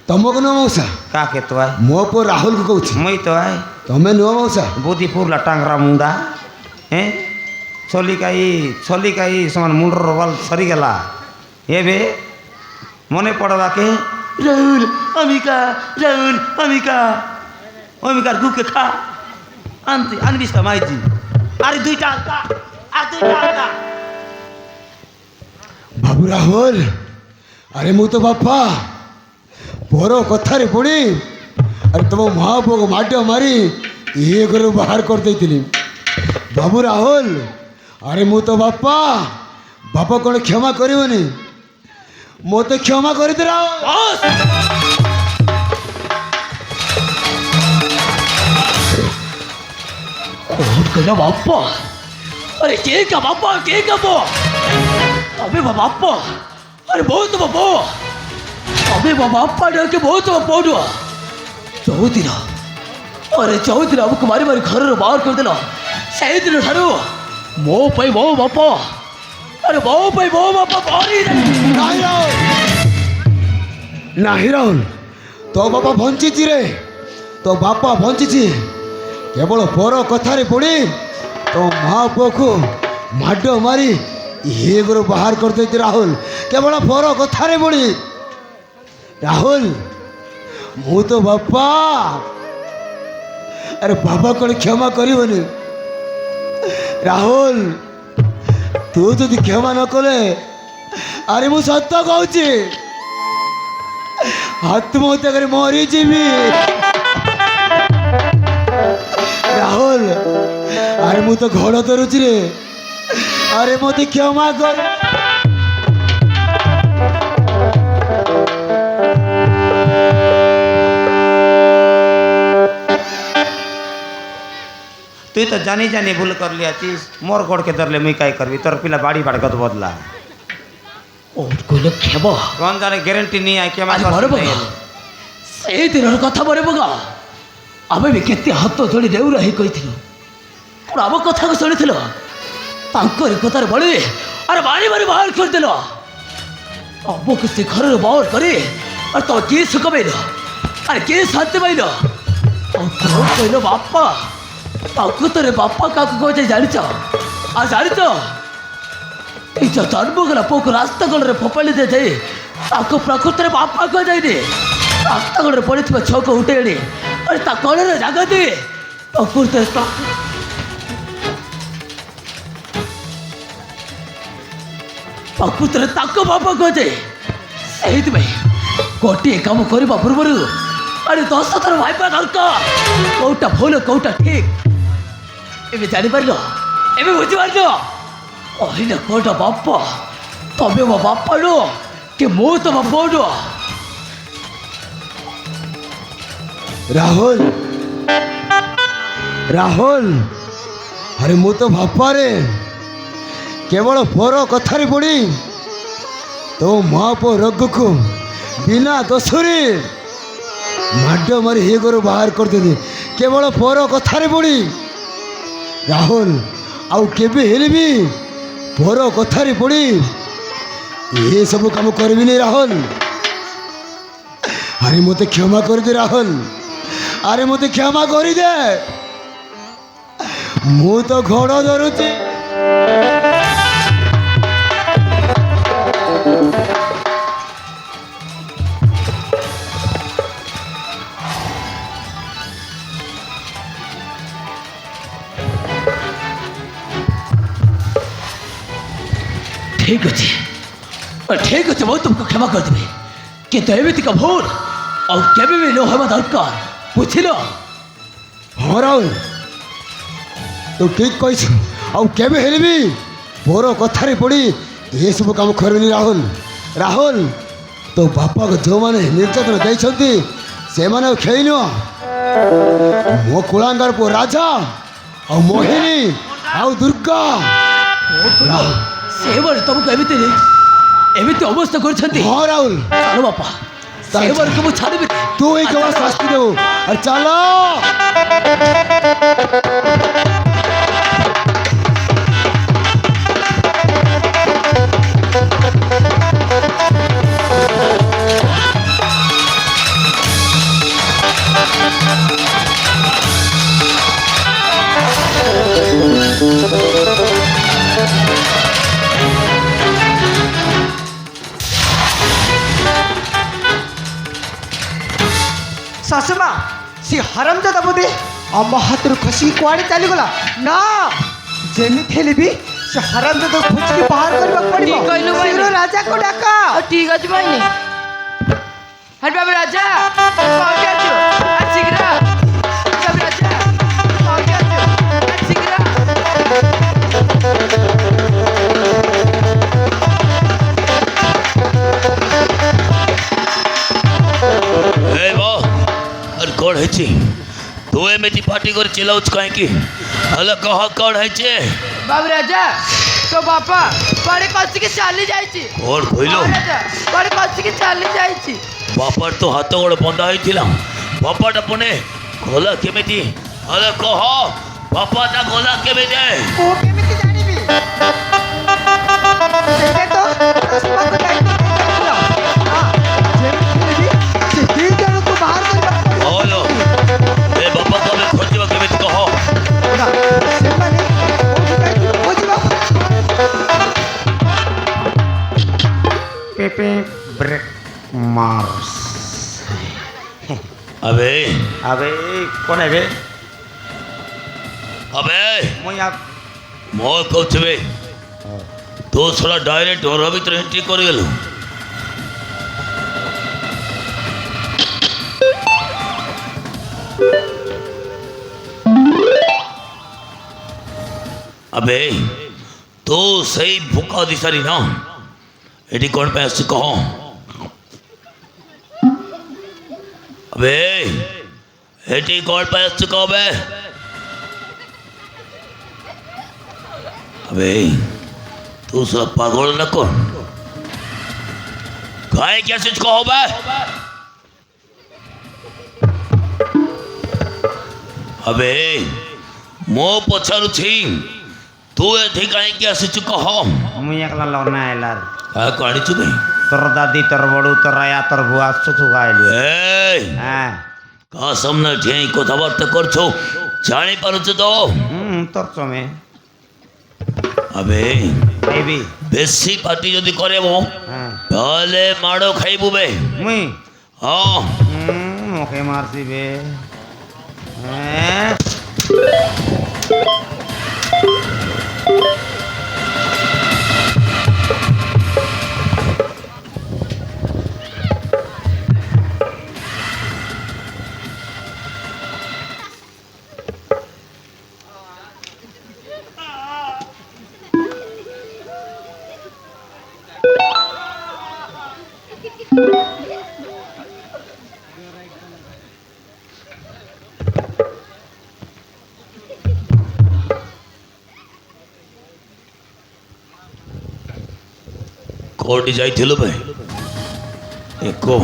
ତମକୁ ନୁହଁ ମଉସା কাকে তো আয় ମୋ ପୁଅ ରାହୁଲକୁ କହୁଛି মুই তো আয় ତମେ ନୁହଁ ମଉସା। বুদ্ধি ফুরলা টাংরা মুন্ডা হ্যাঁ ছলিকাই সমান মুন্ডর বল সরিগেলা এবে মনে পড়বাকে রাহুল অমিকা অমিকার গুকে খা আনবিস তো মাইজি আরে দুইটা আলতা আর দুইটা আলতা ବାବୁ ରାହୁଲ ଆରେ ମୁଁ ତ ବାପା ପର କଥାରେ ପଡ଼ି ଆରେ ତମ ମହାପୁଅକୁ ମାଡ଼ ମାରି ଇଏ ଘରୁ ବାହାର କରିଦେଇଥିଲି। ବାବୁ ରାହୁଲ ଆରେ ମୁଁ ତ ବାପା ବାପା କ'ଣ କ୍ଷମା କରିବନି? ମୋତେ କ୍ଷମା କରିଦେ ରାହୁଲ। कहना बापा अरे के का बापा अबे बापा अरे बहुत बापा अबे बापा के बहुत बापा चौदिन अरे चौदिन हमको मारी मारी घर बाहर कर देला सही दिन ठारू मो पाई मो बापा अरे मो पाई मो बापा मारी ନାହିଁ ରାହୁଲ ନାହିଁ ରାହୁଲ ତୋ ବାପା ବଞ୍ଚିଛି ରେ ତୋ ବାପା ବଞ୍ଚିଛି କେବଳ ପର କଥାରେ ପଡ଼ି ତୋ ମା ପୁଅକୁ ମାଡ଼ ମାରି ଇଏ ଘରୁ ବାହାର କରିଦେଇଛି ରାହୁଲ କେବଳ ପର କଥାରେ ପଡ଼ି। ରାହୁଲ ମୁଁ ତ ବାପା ଆରେ ବାପା କ'ଣ କ୍ଷମା କରିବନି? ରାହୁଲ ତୁ ଯଦି କ୍ଷମା ନ କଲେ ଆରେ ମୁଁ ସତ କହୁଛି ଆତ୍ମହତ୍ୟା କରି ମରିଯିବି। ରାହୁଲ ଆରେ ମୁଁ ତ ଘୋଡ଼ ଧରୁଛି ରେ ଆରେ ମୋତେ କ୍ଷମା କର। তুই তো জানি জানি ভুল করলি আছিস মোর গোড়কে ধরলে মুই কাই করবি তোর পিলা বাড়ি বাড়ি কত বদলা और कोई खेबो কোন জানে গ্যারেন্টি নিয়ে আয় কেমন आज मरे बगा से दिन कथा मरे बगा आमे भी केते हाथ जोड़ी देउरा ही कहिथिलु और आम कथा को शुनिथिलु तांकर कथार बळी अरे मारी मारी बाहर कर देलो अब को से घर बाहर करे और तो के सुकबैलो अरे के शांति पाइलो और कहलो बापा ताको तोरे बापा काको कहे जानिछ आ जानिछ এই যে জন্ম গেল পোক রাস্তাগুলোরে ফোপাড়ি দিয়ে যাই তাকে প্রকৃতিরে বাপা কয়ে যায়নি রাস্তাগুলোরে পড়েଥିବା ଛୁଆକୁ ଉଠେଇ ଆଣି ଆରେ ତା କଳରେ ଜାଗା ଦିଏ ପ୍ରକୃତିରେ ପ୍ରକୃତିରେ ତାକୁ ବାପା କୁହାଯାଏ। ସେଇଥିପାଇଁ ଗୋଟିଏ କାମ କରିବା ପୂର୍ବରୁ ଆରେ 10 ଥର ଭାବିବା ଦରକାର କୋଉଟା ଭୁଲ କୋଉଟା ଠିକ। ଏବେ ଜାଣିପାରିଲ ଏବେ ବୁଝିପାରିଲ अहिना कोटा बापा तबे वो बापा नो कि मो तो बापा नो। ରାହୁଲ ରାହୁଲ ଆରେ ମୁଁ ତ ବାପା ରେ କେବଳ ପର କଥାରେ ପଡ଼ି ତୋ ମା ପୁଅ ରୋଗକୁ ବିନା ଦୋଷରେ ମାଡ଼ ମାରି ହେ ଘରୁ ବାହାର କରିଦେଲି କେବଳ ପର କଥାରେ ପଡ଼ି। ରାହୁଲ ଆଉ କେବେ ହେଲେ ବି ପର କଥାରେ ପଡ଼ି ଏସବୁ କାମ କରିବିନି ରାହୁଲ। ଆରେ ମୋତେ କ୍ଷମା କରିଦେ ରାହୁଲ ଆରେ ମୋତେ କ୍ଷମା କରିଦେ ମୁଁ ତ ଘୋଡ଼ ଧରୁଛି। ठीक अच्छे मैं तुमको क्षमा कर देवी କିନ୍ତୁ ଏମିତିକା ଭୁଲ ଆଉ କେବେ ବି ନ ହେବା ଦରକାର ବୁଝିଲ। ହଁ ରାହୁଲ ତୁ ଠିକ୍ କହିଛୁ ଆଉ କେବେ ହେଲେ ବି ମୋର କଥାରେ ପଡ଼ି ଏସବୁ କାମ କରିବିନି ରାହୁଲ। ରାହୁଲ ତୋ ବାପାକୁ ଯେଉଁମାନେ ନିର୍ଯାତନା ଦେଇଛନ୍ତି ସେମାନେ ଖେଳିନ ମୋ କୁଳାଙ୍ଗର ପୁଅ ରାଜା ଆଉ ମୋହିନୀ ଆଉ ଦୁର୍ଗା ସେଭଳି ତମକୁ ଏମିତି ଅବସ୍ଥା କରିଛନ୍ତି। ହଁ ରାହୁଲ ଚାଲ ବାପା, ସେଭଳିକୁ ମୁଁ ଛାଡ଼ିବି। ତୁ ହିଁ କେବଳ ଶାସ୍ତି ଦେବୁ। ଆରେ ଚାଲ। ଶାଶୁମା ସେ ହରାମଜାଦା ବୋଧେ ଆମ ହାତରୁ ଖସିକି କୁଆଡ଼େ ଚାଲିଗଲା ନା। ଯେମିତି ହେଲେ ବି ସେ ହରାମଜାଦାକୁ ଖୋଜିକି ବାହାର କରିବାକୁ ପଡ଼ିବ। ଠିକ୍ କହିଲୁ ଭାଇ। ଶୀଘ୍ର ରାଜାକୁ ଡାକ। ঠিক আছে ভাইনি। হ্যাঁ বাবু রাজা কবে আছো? আর শীঘ্র বাবু রাজা কবে আছো? আর শীঘ্র ଏ ବୋ ଆରେ କ'ଣ ହେଇଛି? ତୁ ଏମିତି ପାଟି କରି ଚିଲାଉଛୁ କାହିଁକି? ହେଲେ କହ କ'ଣ ହେଇଛି? বাবু রাজা তো বাপা পরে কষিকি চালি যাইছি। କ'ଣ କହିଲୁ? রাজা পরে কষিকি চালি যাইছি। ବାପାର ତ ହାତ ଗୋଡ଼ ବନ୍ଧା ହେଇଥିଲା, ବାପାଟା ପୁଣି ଗଲା କେମିତି? ହେଲେ କହ ବାପାଟା ଗଲା କେମିତି? ମୁଁ କେମିତି ଜାଣିବି? ସେଇଟା ତ ଶାଶୁମାକୁ ଦାୟିତ୍ୱ ଦେଇଯାଇଥିଲ। ହଁ, ଯେମିତି ହେଲେ ବି ସେ ଦୁଇ ଜଣଙ୍କୁ ବାହାର କରିବାକୁ ପଡ଼ିବ। ହଲୋ ଏ ବାପାକୁ ଆମେ ଖୋଜିବା କେମିତି କହ? ନା, ସେମାନେ କୋଉଠି ଯାଇଥିବେ ଖୋଜିବା। पेपे ब्रेक मार्स अबे अबे कौन है बे? अबे मैं यहाँ ମୋ କହୁଛି ବେ, ତୁ ଶଳା ଡାଇରେକ୍ଟ ଘର ଭିତରେ ଏଣ୍ଟ୍ରି କରିଗଲୁ। अबे तू ସେଇ ଭୁକା ଦିଶାରୀ ନା? ଏଠି କ'ଣ ପାଇଁ ଆସିଛୁ କହ? अबे ଏଠି କ'ଣ ପାଇଁ ଆସିଛୁ କହ ବେ? अबे तू सब पागल न कौन काय क्या सिच कहो बे? अबे मो पछारु छी तू एठी काय क्या सिच कहो? मुई एकला लगना है लार का काणी छु बे? तोर दादी तोर बड़ू तोर आया तोर बुआ सुसु गाइल ए हां का समना ठेई कथाबार्ता करछो जानी पारुछ तो? तोर चमे अबे बेबी बेसी पार्टी जदि करेबो हां ताले माड़ो खाइबु बे। मुई हां ओके मारसी बे हैं कोर्ट जाइथिलु बे एको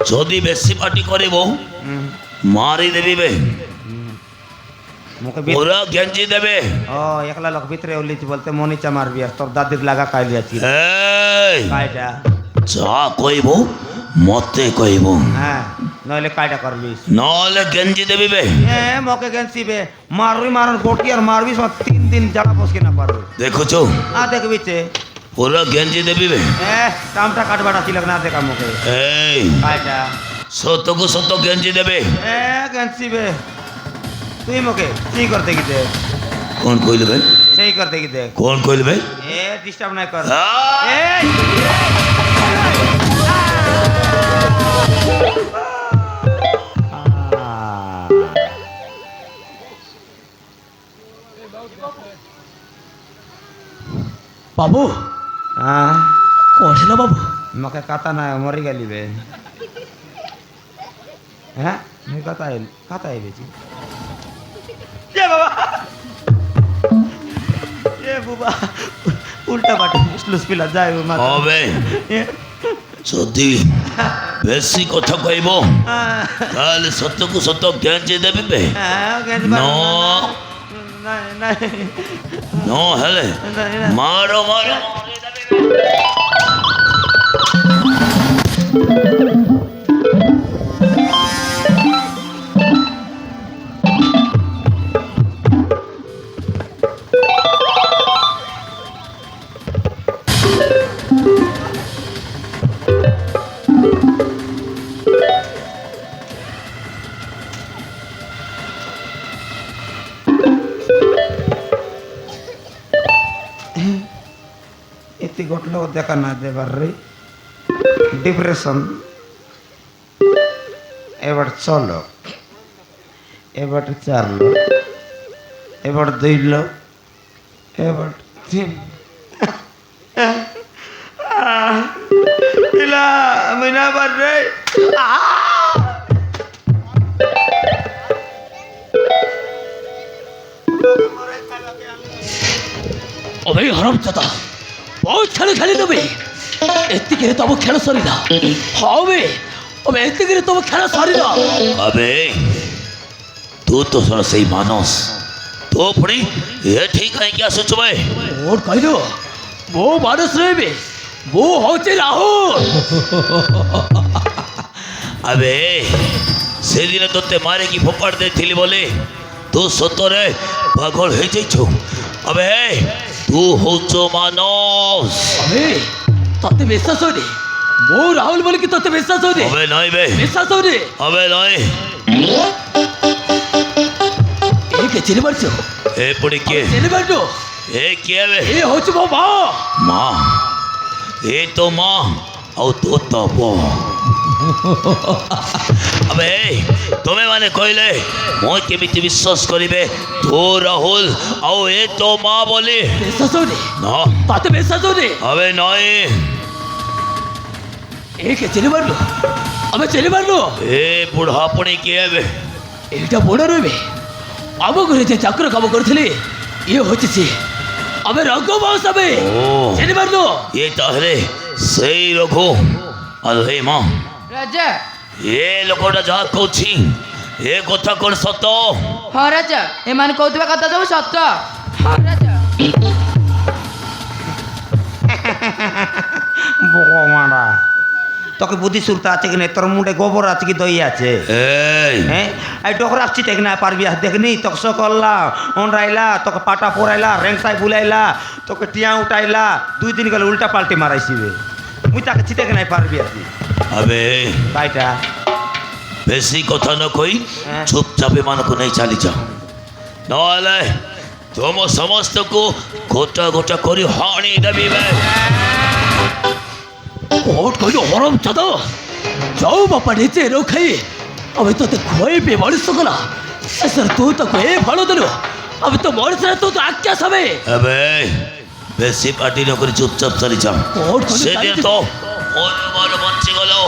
जदि बेसी पार्टी करिबो मारी देबी बे मुके भी पूरा गेंजी देबे। ओ एकला लोग भीतरे ओली बोलते मोनीचा मार बिया तोर दादी लगा काई लिया छी ए काईटा जा कइबो मते कइबो हां नले काईटा करबी नले गेंजी देबी बे। ए मोके गेंसी बे मारवी मारन गोटी और मारवी सो 3 दिन जड़ा पोस के ना पारो देखो छो आ देख बीचे पूरा गेंजी देबी बे। ए टामटा काटबाटा तिलक ना देखा मोके ए काईटा सतो को सतो गेंजी देबे। ए गेंसी बे तुई मोके सही करते की दे कौन कइले बे? सही करते की दे कौन कइले बे? ए डिस्टर्ब ना कर आ! ए बाबू हां कोठिला बाबू मके काता ना मरी गेली बे হ্যাঁ আমি কাতায় বেছি এ বাবা এ বাবা উল্টা পাটে স্লুস পিলা যায় হবে যদি বেশি কথা কইব তাহলে সত্যକୁ সত্য গেঞ্জি দেবে ନ ହେଲେ ମାର ମାର এতে ঘটলো দেখা না দেবার রে ডিপ্রেশন এবার চলো এবার চারলো এবার দুইলো এবার তিন ইলা মিনা বার রে অবে হরমজাদা ବହୁତ ଖେଳି ଖେଳି ଦେବେ ଏତିକିରେ ତମ ଖେଳ ସରିଲା ହବେ ଅବେ ଏତିକିରେ ତମ ଖେଳ ସରିଲା अबे तू तो सर सही मानस तो पुणी ये ठीक है क्या सोच भाई ମୋର କହିଲ ମୋ ମାନସ ରହିବେ ମୁଁ ହଉଛି ରାହୁଲ अबे से दिन तोते मारे की फोपाड़ दे थी बोले तू सतरे पागल हो जाइछो अबे तू होचो मानस ଅବେ ତତେ ବିଶ୍ୱାସ ହଉନି ମୁଁ ରାହୁଲ ବୋଲିକି ତତେ ବିଶ୍ୱାସ ହଉନି अबे नहीं बे ବିଶ୍ୱାସ ହଉନି अबे नहीं ଏ କେ ଚିନି ମାରୁଛ ए पुणी के ଚିନି ମାରୁଛ ए किए बे ଏ ହଉଛି ମୋ ମା माँ ये तो माँ और तो तपो अबे तुम्हें माने कहले मैं केमिति विश्वास करिबे तो राहुल और ये तो माँ बोली ବିଶ୍ୱାସ ହଉନି ना ତତେ ବିଶ୍ୱାସ ହଉନି अबे नहीं ଏ କେ ଚିନି ମାରିଲୁ ଆମେ ଚିନି ମାରିଲୁ ए बुढ़ा पुणी किए बे এইটা বড় রইবে ଆମ ଘରେ ଯେ ଚାକର କାମ କରୁଥିଲେ ଇଏ ହଉଛି ସିଏ ଆମେ ରଙ୍ଗ ବସ ଆମେ ओ ଚିନି ମାରିଲୁ ये ताहले सही रखो अरे माँ ରାଜା ये लोकटा जहाँ कहछि ए कथा कोन सत ହଁ ରାଜା ଏମାନେ କହୁଥିବା କଥା ସବୁ ସତ ହଁ ରାଜା বোমারা তোকে বুদ্ধি সুরতা আছে কি না তোর মুন্ডে গোবর আছে কি দই আছে ए হ্যাঁ এই ডকর আসছি দেখ না পারবি দেখনি তোকে করলা অনরাইলা তোকে পাটা পরাইলা রেংসাই বুলাইলা তোকে টিয়া উঠাইলা 2 দিন গেলে উল্টা পাল্টি মারাইছিবে মুই তাকে চিতে নাই পারবি আছি अबे তাইটা बेसी कथा न कही हाँ। चुपचाप मान को नहीं चली जाओ नहले तुम समस्त को गोटा गोटा करी हाणी देवी बे কোট কইলো হরম চাদা যাও বাপা নিচে রখাই আমি তোতে খোইবে মଣିଷ কলা ଶେଷରେ ତୁ ତାକୁ ଏ ଫଳ ଦେଲୁ ଆମେ ତ ମଣିଷରେ ତୁ ତ ଆଖ୍ୟା ସବେ अबे बेसी पार्टी न करी चुपचाप चली जाओ कोट खोली से दिन चालीस- तो मोर मोर बंची गलो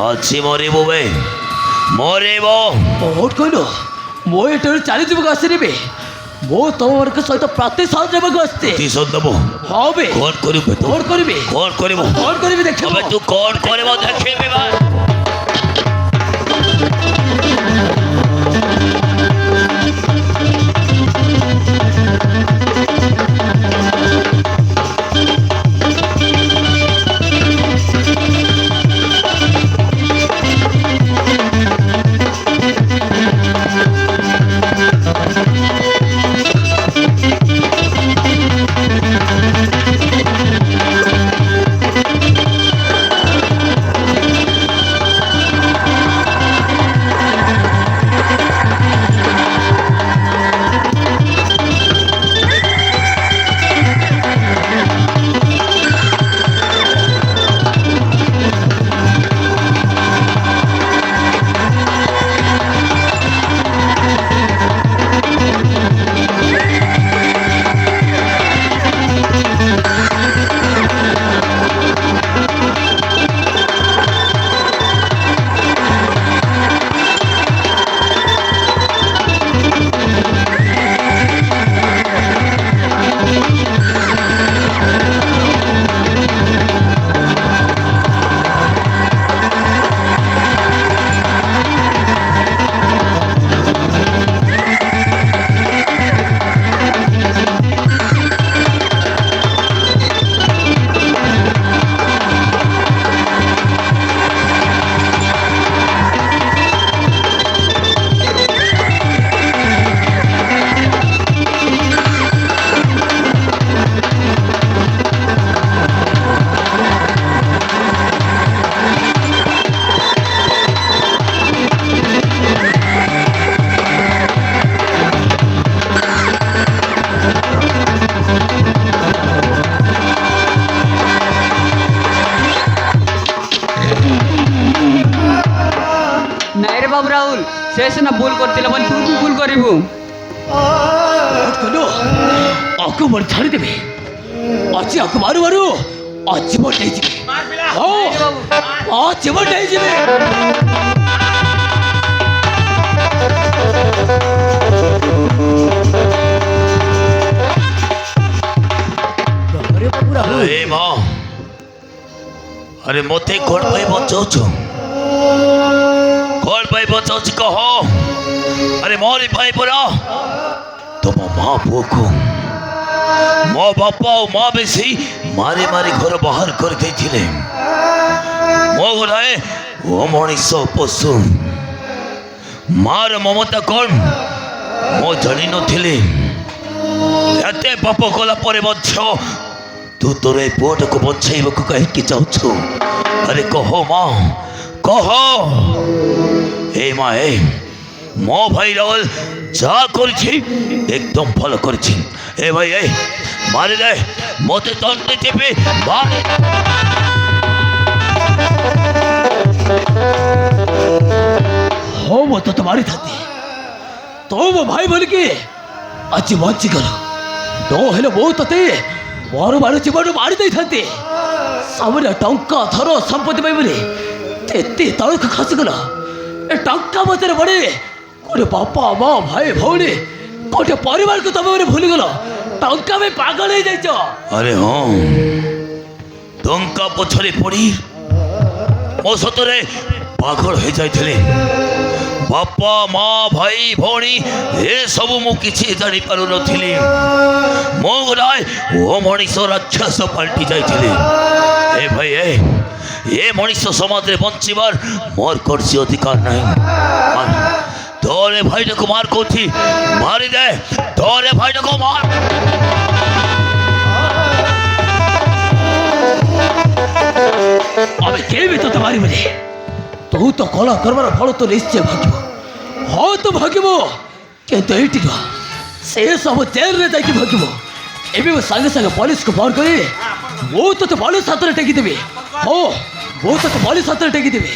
आज मरिबो बे मरिबो କୋଟ କହିଲୁ ମୁଁ ଏଠାରୁ ଚାଲିଯିବାକୁ ଆସିନିବି ମୁଁ ତମମାନଙ୍କ ସହିତ ପ୍ରତିଶୋଧ ନେବାକୁ ଆସିଛି ती सब दबो ହଁ ବେ कौन करिबे तू କଣ କରିବି कौन करिबो କଣ କରିବି ଦେଖିବ अबे तू कौन करिबो देखिबे बा ସେ ସିନା ଭୁଲ କରିଥିଲେ ବୋଲି ତୁ ବି ଭୁଲ କରିବୁ। ଆକୁ ମୋର ଛାଡ଼ିଦେବି ଆଜି ଆକୁ ମାରୁ ମାରୁ ଜୀବନ ନେଇଯିବି ଜୀବନ ନେଇଯିବି। ए माँ अरे मते कौन भाई बचाऊछु कौन भाई बचाऊछु कह अरे मोरी भाई परा तुम माँ पुओ को मो बापा और माँ बेसी मारे मारे घर बाहर कर देथिले मो गलाए ओ मनीष पशु मार ममता कौन मो जानी नथिले एते पाप कला परे बच्छ तू तोर ए पुओट को बचाइबा कहीं चाहू अरे कह माँ कह ए माँ ए मो भाई राहुल जा कर एकदम भल कर ए भाई ए मारे दे मते दंड देबे मारे हो वो तो तुम्हारी थाती तो वो भाई बोल के आज बची गल तो हेलो वो तते मोर मारे जीवन मारी दे थाते सामने टंका थरो संपत्ति पाई बोले तेते तळक खस गला ए टंका मते बड़े कोटे बापा माँ भाई भौणी कोटे परिवार को तमे भूल गल टंका में पागल हो जाइछ अरे हाँ टंका पछरे पड़ी मो सतरे पागल हो जाइथिले बापा माँ भाई भौणी ए सब मु किछि जानि पारु नथिली मो गराय ओ मनीष राक्षस पलटि जाइथिले ए भाई ए मनीष समाज रे बंचिबार मोर कर्सी अधिकार नहीं तोरे भाई को मार कोथी मारी दे तोरे भाई को मार अबे के भी तो तुम्हारी बोले तू तो कला करवार फल तो निश्चय भाग्य हाँ तो भाग्य किंतु ये से सब जेल रे जाकि भाग्य एवं वो सागे सागे पुलिस को फोन करी वो तो पुलिस हाथ में टेकी देवी हो वो तो पुलिस हाथ में टेकी देवी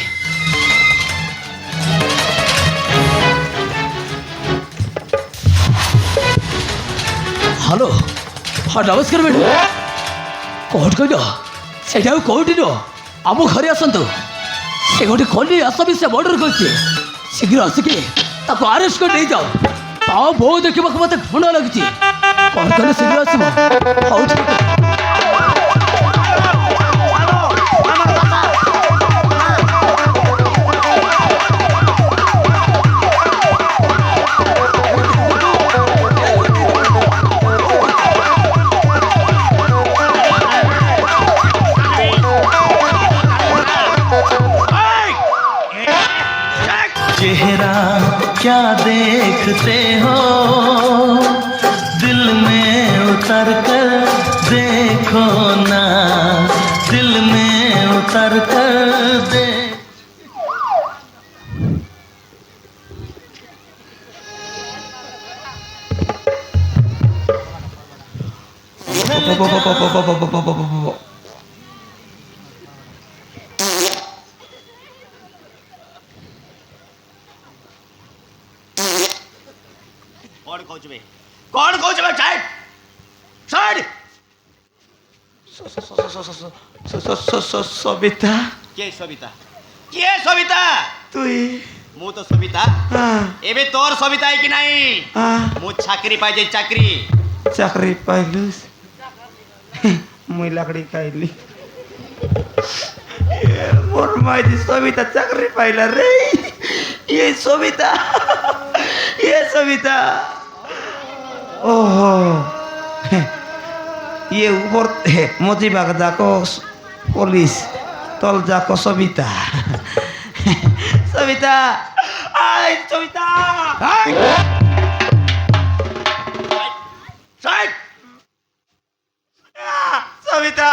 हेलो हाँ नमस्कार मैडम कौन कह से कौटी न आम घर आसतु से गोटे खली आसामी से मर्डर कर शीघ्र आसिकी आरेस्ट कर नहीं जाओ ता बो देखा मत घृणा लगी कौन कहले शीघ्र आसब हाँ ठीक चेहरा क्या देखते हो दिल में उतर कर देखो ना दिल में उतर कर दे कौन कौच में साइड साइड सबिता के सबिता के सबिता तुई मु तो सबिता एबे तोर सबिता है कि नहीं मु चाकरी पाई जे चाकरी चाकरी पाइलुस मुई लकड़ी खाइली मोर माई सबिता चाकरी पाइला रे ये सबिता ओहो ये ऊपर मोती बाग जाको पुलिस तल जाको सबिता सबिता आई सबिता साइड सबिता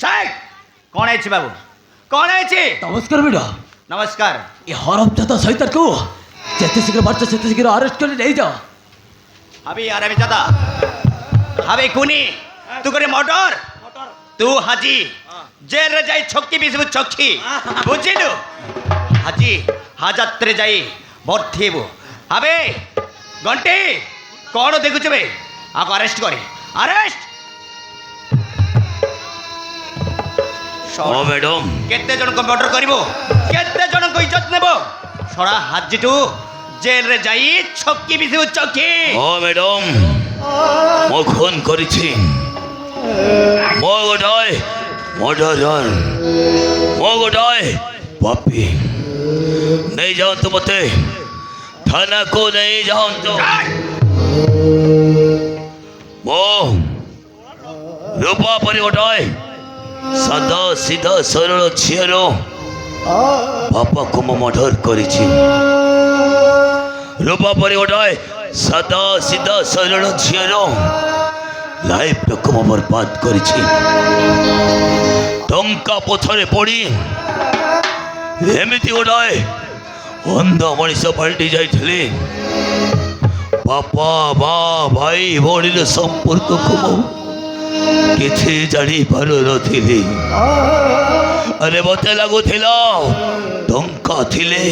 साइड कौन है बाबू कौन है नमस्कार बेटा नमस्कार ये हरम जाता सहित को जिते शीघ्र मार्च से शीघ्र अरेस्ट कर नहीं जाओ হাবি আর আমি দাদা হাবি কুনি তু করে মোটর তু হাজি জেল রে যাই ছক্কি বিসবু ছক্কি বুঝিলু হাজি হাজাত্রে যাই ভর্তিবু হাবে ঘন্টি কোন দেখুছে বে আক আরেস্ট করে আরেস্ট ও ম্যাডাম কেতে জনক মর্ডর করিব কেতে জনক ইজ্জত নেব সরা হাজিটু জেল রে যাই ছক্কি বিসবু ছক্কি ও ম্যাডাম মো খুন করেছি মো গোটায় মর্ডারার মো গোটায় পাপি नहीं जाओ तो मते थाना को नहीं जाओ तो वो रूपा परी गोटाय सादा सीधा सरल झीर बापा को मो मर्डर करिछि रूपा परी गोटाय सादा सीधा सरल झीर लाइफ को मो बर्बाद करिछि टंका पथरे पड़ी एमती गोटाय अंध मनीष पलटि जाइथिले बापा बा भाई भौणी संपर्क को किछि जानी पारु नथिली अरे मते लागुथिला टंका थिले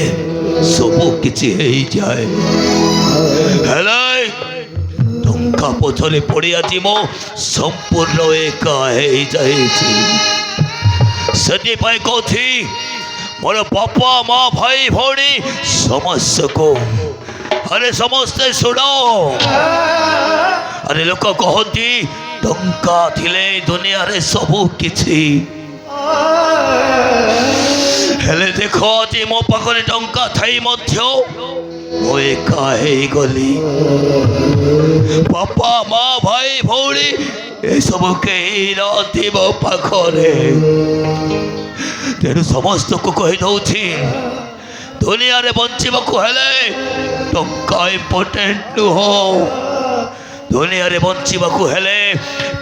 सब किछि हेई जाए हेले टंका पछरे पड़ी आछि मो संपूर्ण एका हेई जाइछि सदी पाई कोथि मोर बापा माँ भाई भौणी समस्त को अरे समस्ते सुनो अरे लोक कहती टंका थिले दुनिया रे सबु किछि हेले देखो जी मो पाखरे टंका थाई मध्य मो एका हेई गली बापा माँ भाई भौणी ए सब केही नथि मो पाखरे तेणु समस्त को कही दौछि दुनिया रे बंचिबाकु हेले टंका इम्पोर्टेंट नुह दुनिया रे बंचिबाकु हेले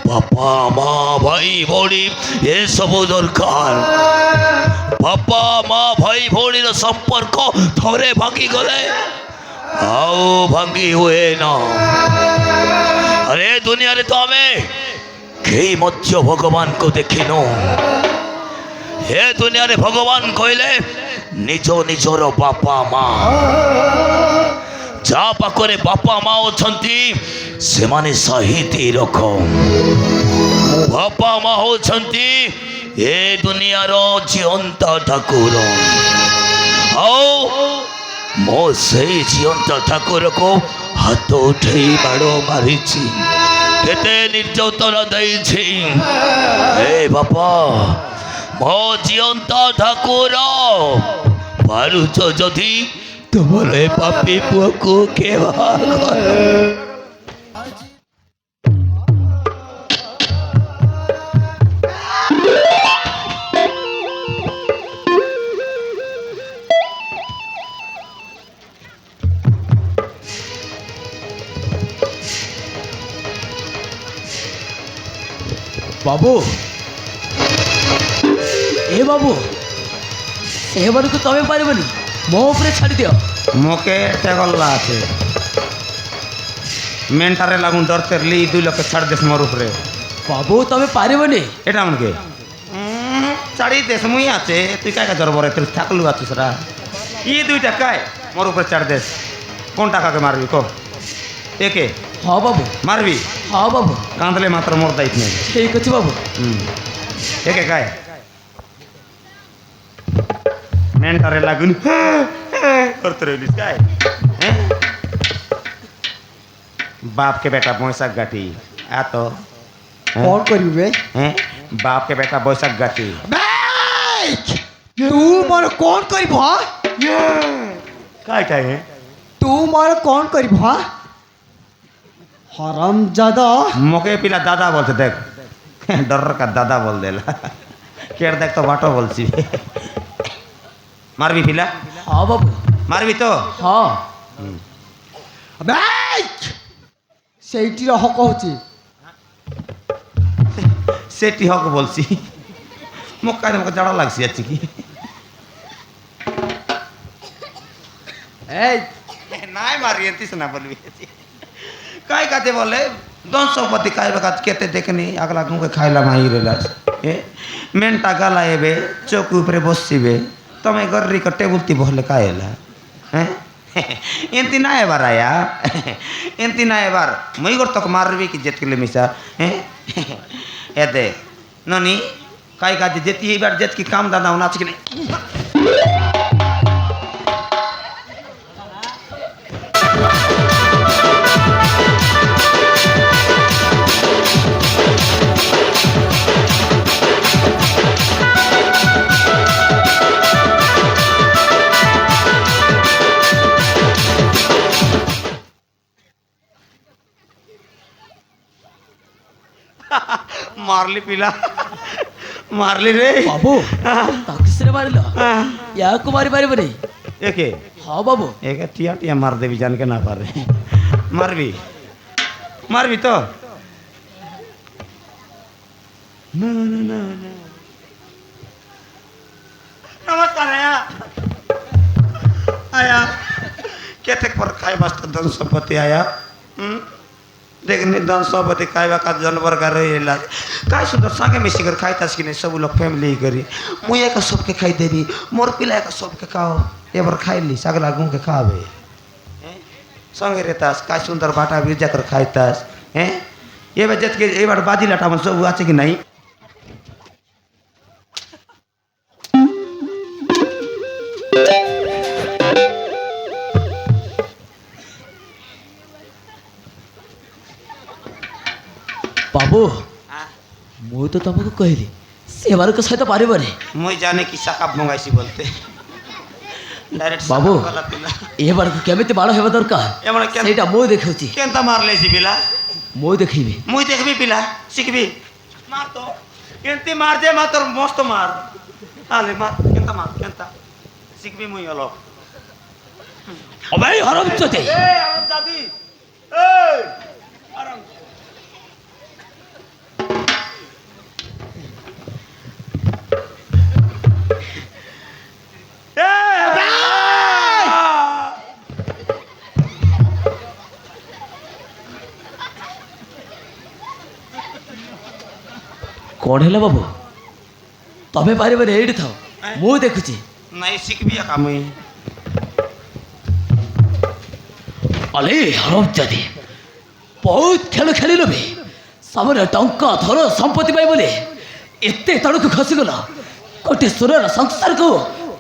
बापा माँ भाई भौणी ए सब दरकार बापा माँ भाई भौणी संपर्क थरे भांगी गले आओ भांगी हुए ना अरे दुनिया रे तो आमे केही मध्य भगवान को देखिनो हे दुनिया रे भगवान कहले निज निजर बापा माँ जा पाखरे बापा माँ अछंती से माने शहीद रख बापा माँ होछंती ए दुनिया रो जीवंत ठाकुर आओ मो से जीवंत ठाकुर को हाथ उठे बाड़ मारी केते निर्यातना देछि ए बापा मो जीवंत ठाकुर पारुच जदि तुमर पापी पुआ को केवा बाबू ए बाबू ए बार को तमें पारबनी मो ऊपर छाड़ी दियो मोके टेगल्ला আছে মেন্টারে লাগুন ডরতে লি 2 লক্ষ ছাড় দেশ মোর উপরে बाबू तमें पारबनी এটা মনকে ছাড়ি দেশ মুই আছে তুই কাই কা জরবরে তুই থাকলু আছিস রা ই দুইটা কাই মোর উপরে ছাড় দেশ কোন টাকাকে মারবি কো একে हाँ बाबू मारबी हाँ बाबू कांदले मात्र मोर दायित्व नहीं ठीक अच्छे बाबू एके काय मेंटारे लागून करते रहिलिस काय बाप के बेटा बैसाख गाठी आ तो कौन करिबे बाप के बेटा बैसाख गाठी तू मोर कौन करिब काय काय तू मोर कौन करिब हरामजादा मोके पिला दादा बोलते देख डर का दादा बोल देला केर देख तो बाटो बोलसी मारबी पिला हाँ बाबू मारबी तो हाँ সেইটির হক হচ্ছে সেটি হক বলছি মোক কানে মোক জাড়া লাগছি আছে কি এই নাই মারি এতিস না বলবি काय काते बोले 200 काय बकात केते देखनी अगला गुंके खाइला माई रेलास ए मेंटा गाला एबे चौक ऊपर बसिबे तमे गर्री क टेबल ती बोले कायला हैं एंती ना एबार आया एंती ना एबार मुई गोर तक मारबी कि जेत किले मिसा हैं एदे ननी काय काते जेती एबार जेत की काम दादा होना कि नहीं मारली पिला मारली रे बाबू ताकिसरे मारिल याको मारी मारी बरे एके हाँ बाबू एके टिया टिया मार देवी जान के ना पारे मारबी मारबी तो ना ना ना ना नमस्कार आया आया केते पर काय वास्ते धन संपत्ति आया देखने धन संपत्ति खाइबा का जानवर का रहेला काय सुंदर संगे मिसी कर खाइतास कि नहीं सब लोग फैमिली करी मुए का सबके खाई देबी मोर पिला का सबके खाओ एबर खाइली सगला गुं के खावे हैं संगे रहतास काय सुंदर बाटा बिरजा कर खाइतास हैं ये बजत के ए बार बाजी लाटा मन सब आछे कि नहीं बाबू मु तो तुमको कहली सेवार के सहित पारे बरे मुई जाने की शाखा मंगाइसी बोलते डायरेक्ट बाबू वाला पिला ए बार केमिति बाड़ हेबा दरकार एमन के सेटा मो देखौची केनता मार लेसी पिला मो देखिबे मुई देखबी पिला सिखबी मार तो केनती मार दे मार तो मस्त मार आले मार केनता सिखबी मुई हलो अबे हरम चते ए आराम दादी ए आराम कौन है बाबू तबे पारे बरे एडी थाओ मु देखुची नहीं सिखबी का मुई अले हरम चते बहुत खेल खेली लबे सामने टंका धर संपत्ति पाई बोले एते तड़क खसी गला कोटे सुरर संसार को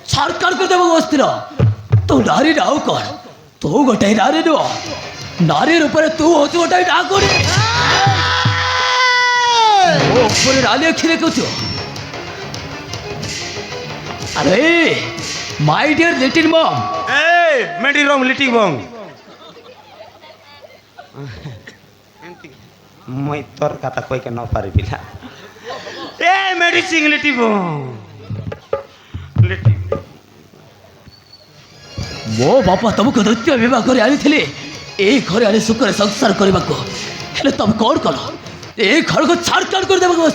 छाड़काड़ कर देबो बस्तिर तो नारी राव कर तो गोटे नारी नो नारी ऊपर तू होती गोटे डाकुरी ओ ऊपर राले खिले कुछ अरे माय डियर लिटिल मॉम ए मेडी रॉन्ग लिटिंग बॉन्ग मैं तोर कथा कोई के न पारी बिला ए मेडिसिन लिटिंग बॉन्ग लिटिंग मो बापा तुमको द्वितीय विवाह कर आनी ए घर आनी सुखरे संसार करने को तुम कौन कल ए घर को छाड़काड़ कर देवा बस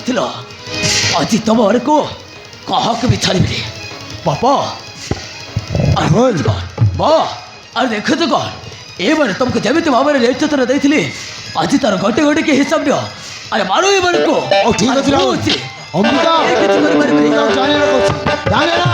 आज तुम अरे को कह भी छाड़ी बापा अरे देख तो कौन ए मैंने तुमको जमी भाव में निर्यातना देती आज तार गोटे गोटे के हिसाब दियो अरे मारो ये बन को ठीक है अंबिका जाने रखो जाने ना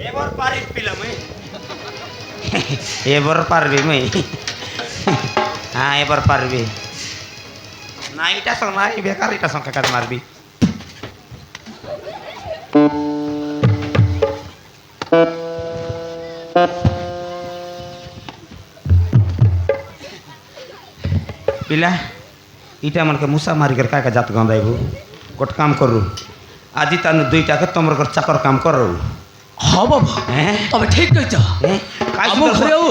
এবার পারি পিলাম এবার পারবি মই হ্যাঁ এবার পারবি না এটা সঙ্গ না বেকার এটা সংখ্যা কাজ মারবি পিলা ইটা মনকে মুসা মারিकर का जात गंदाइबू गोट काम करू আজি তানু দুইটাকে তোমার ঘর চাকর কাম করো ହଁ ବାବୁ হ্যাঁ ତମେ ଠିକ କହିଛ काय ଆମ ଘରେ ଆଉ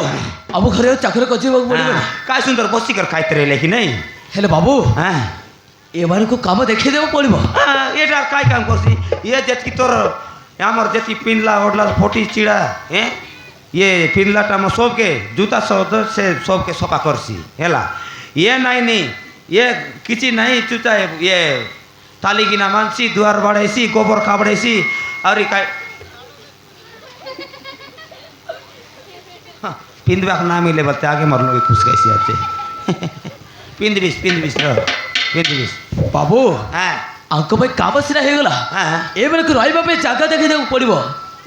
ଆମ ଘରେ ଆଉ ଚାକର ଖୋଜିବାକୁ ପଡ଼ିବ ନା काय सुंदर बसिकर खाइते रहे कि नहीं ହେଲେ ବାବୁ हाँ ଏମାନଙ୍କୁ କାମ ଦେଖେଇ ଦେବାକୁ ପଡ଼ିବ এটা काय काम करसी ये जेतकी तोर हमर जेतकी पिनला ओडला फोटी चिड़ा हैं ये पिनलाटा म सबके जूता सब से सबके सफा करसी हेला ये नहीं ये किसी नहीं चुचा ये ताली गिना मानसी दुआर बाड़ैसी गोबर खाबड़ैसी और काय पिंदवा का नाम मिले बत्ते आगे मरने की खुश कैसी आते पिंद बिस ବାବୁ हाँ ଆଙ୍କ ପାଇଁ କାମ ସିନା ହେଇଗଲା हाँ ଏମାନଙ୍କୁ ରହିବା ପାଇଁ ଜାଗା ଦେଖେଇ ଦେବାକୁ ପଡ଼ିବ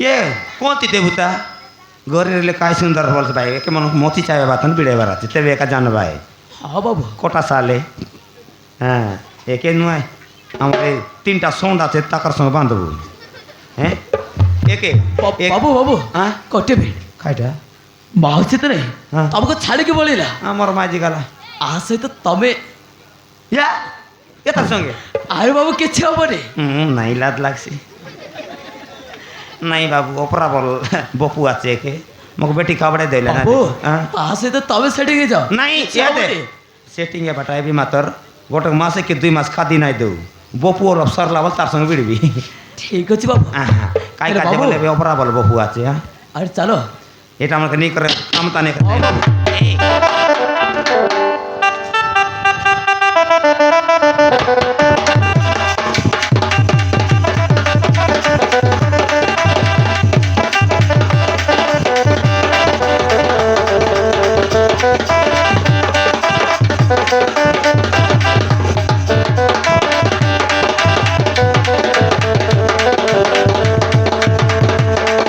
ये कौन ती देवता गोरे रे काय सुंदर बोल भाई के मन मोती चाय बातन बिड़े बाराती तेरे का जान भाई ହଁ ବାବୁ कोटा साले हाँ एक नुआय हमारे तीनटा सोंड आते ताकर संग बांधबू हैं एक ବାବୁ ବାବୁ हाँ ଗୋଟେ ମିନିଟ୍ खाइटा ମାଉସୀ ତ ନାହିଁ ହଁ। ତମକୁ ଛାଡ଼ିକି ପଳେଇଲା हमर माजी गला ଆ ସହିତ ତମେ या ये तर संगे ଆରେ ବାବୁ କିଛି ହବନି नहीं लाद लागसी नहीं बाबू ओपरा बोल बपू आचे के मग बेटी काबड़े देले ना ବାବୁ हाँ ତା ସହିତ ତମେ ସେଠିକି ଯାଅ नहीं କିଛି याद है ହବନି। सेटिंग है बटाई भी मातर गोटे मासे के 2 मास खादी नहीं दो बपू और अफसर लावल तार संग बिड़बी ଠିକ ଅଛି ବାବୁ काय ହେଲେ काजे ବାବୁ बोले ओपरा बोल बपू आचे हां ଆରେ ଚାଲ এটা আমাকে नहीं करे काम ता नहीं ହଁ करे ବାବୁ ए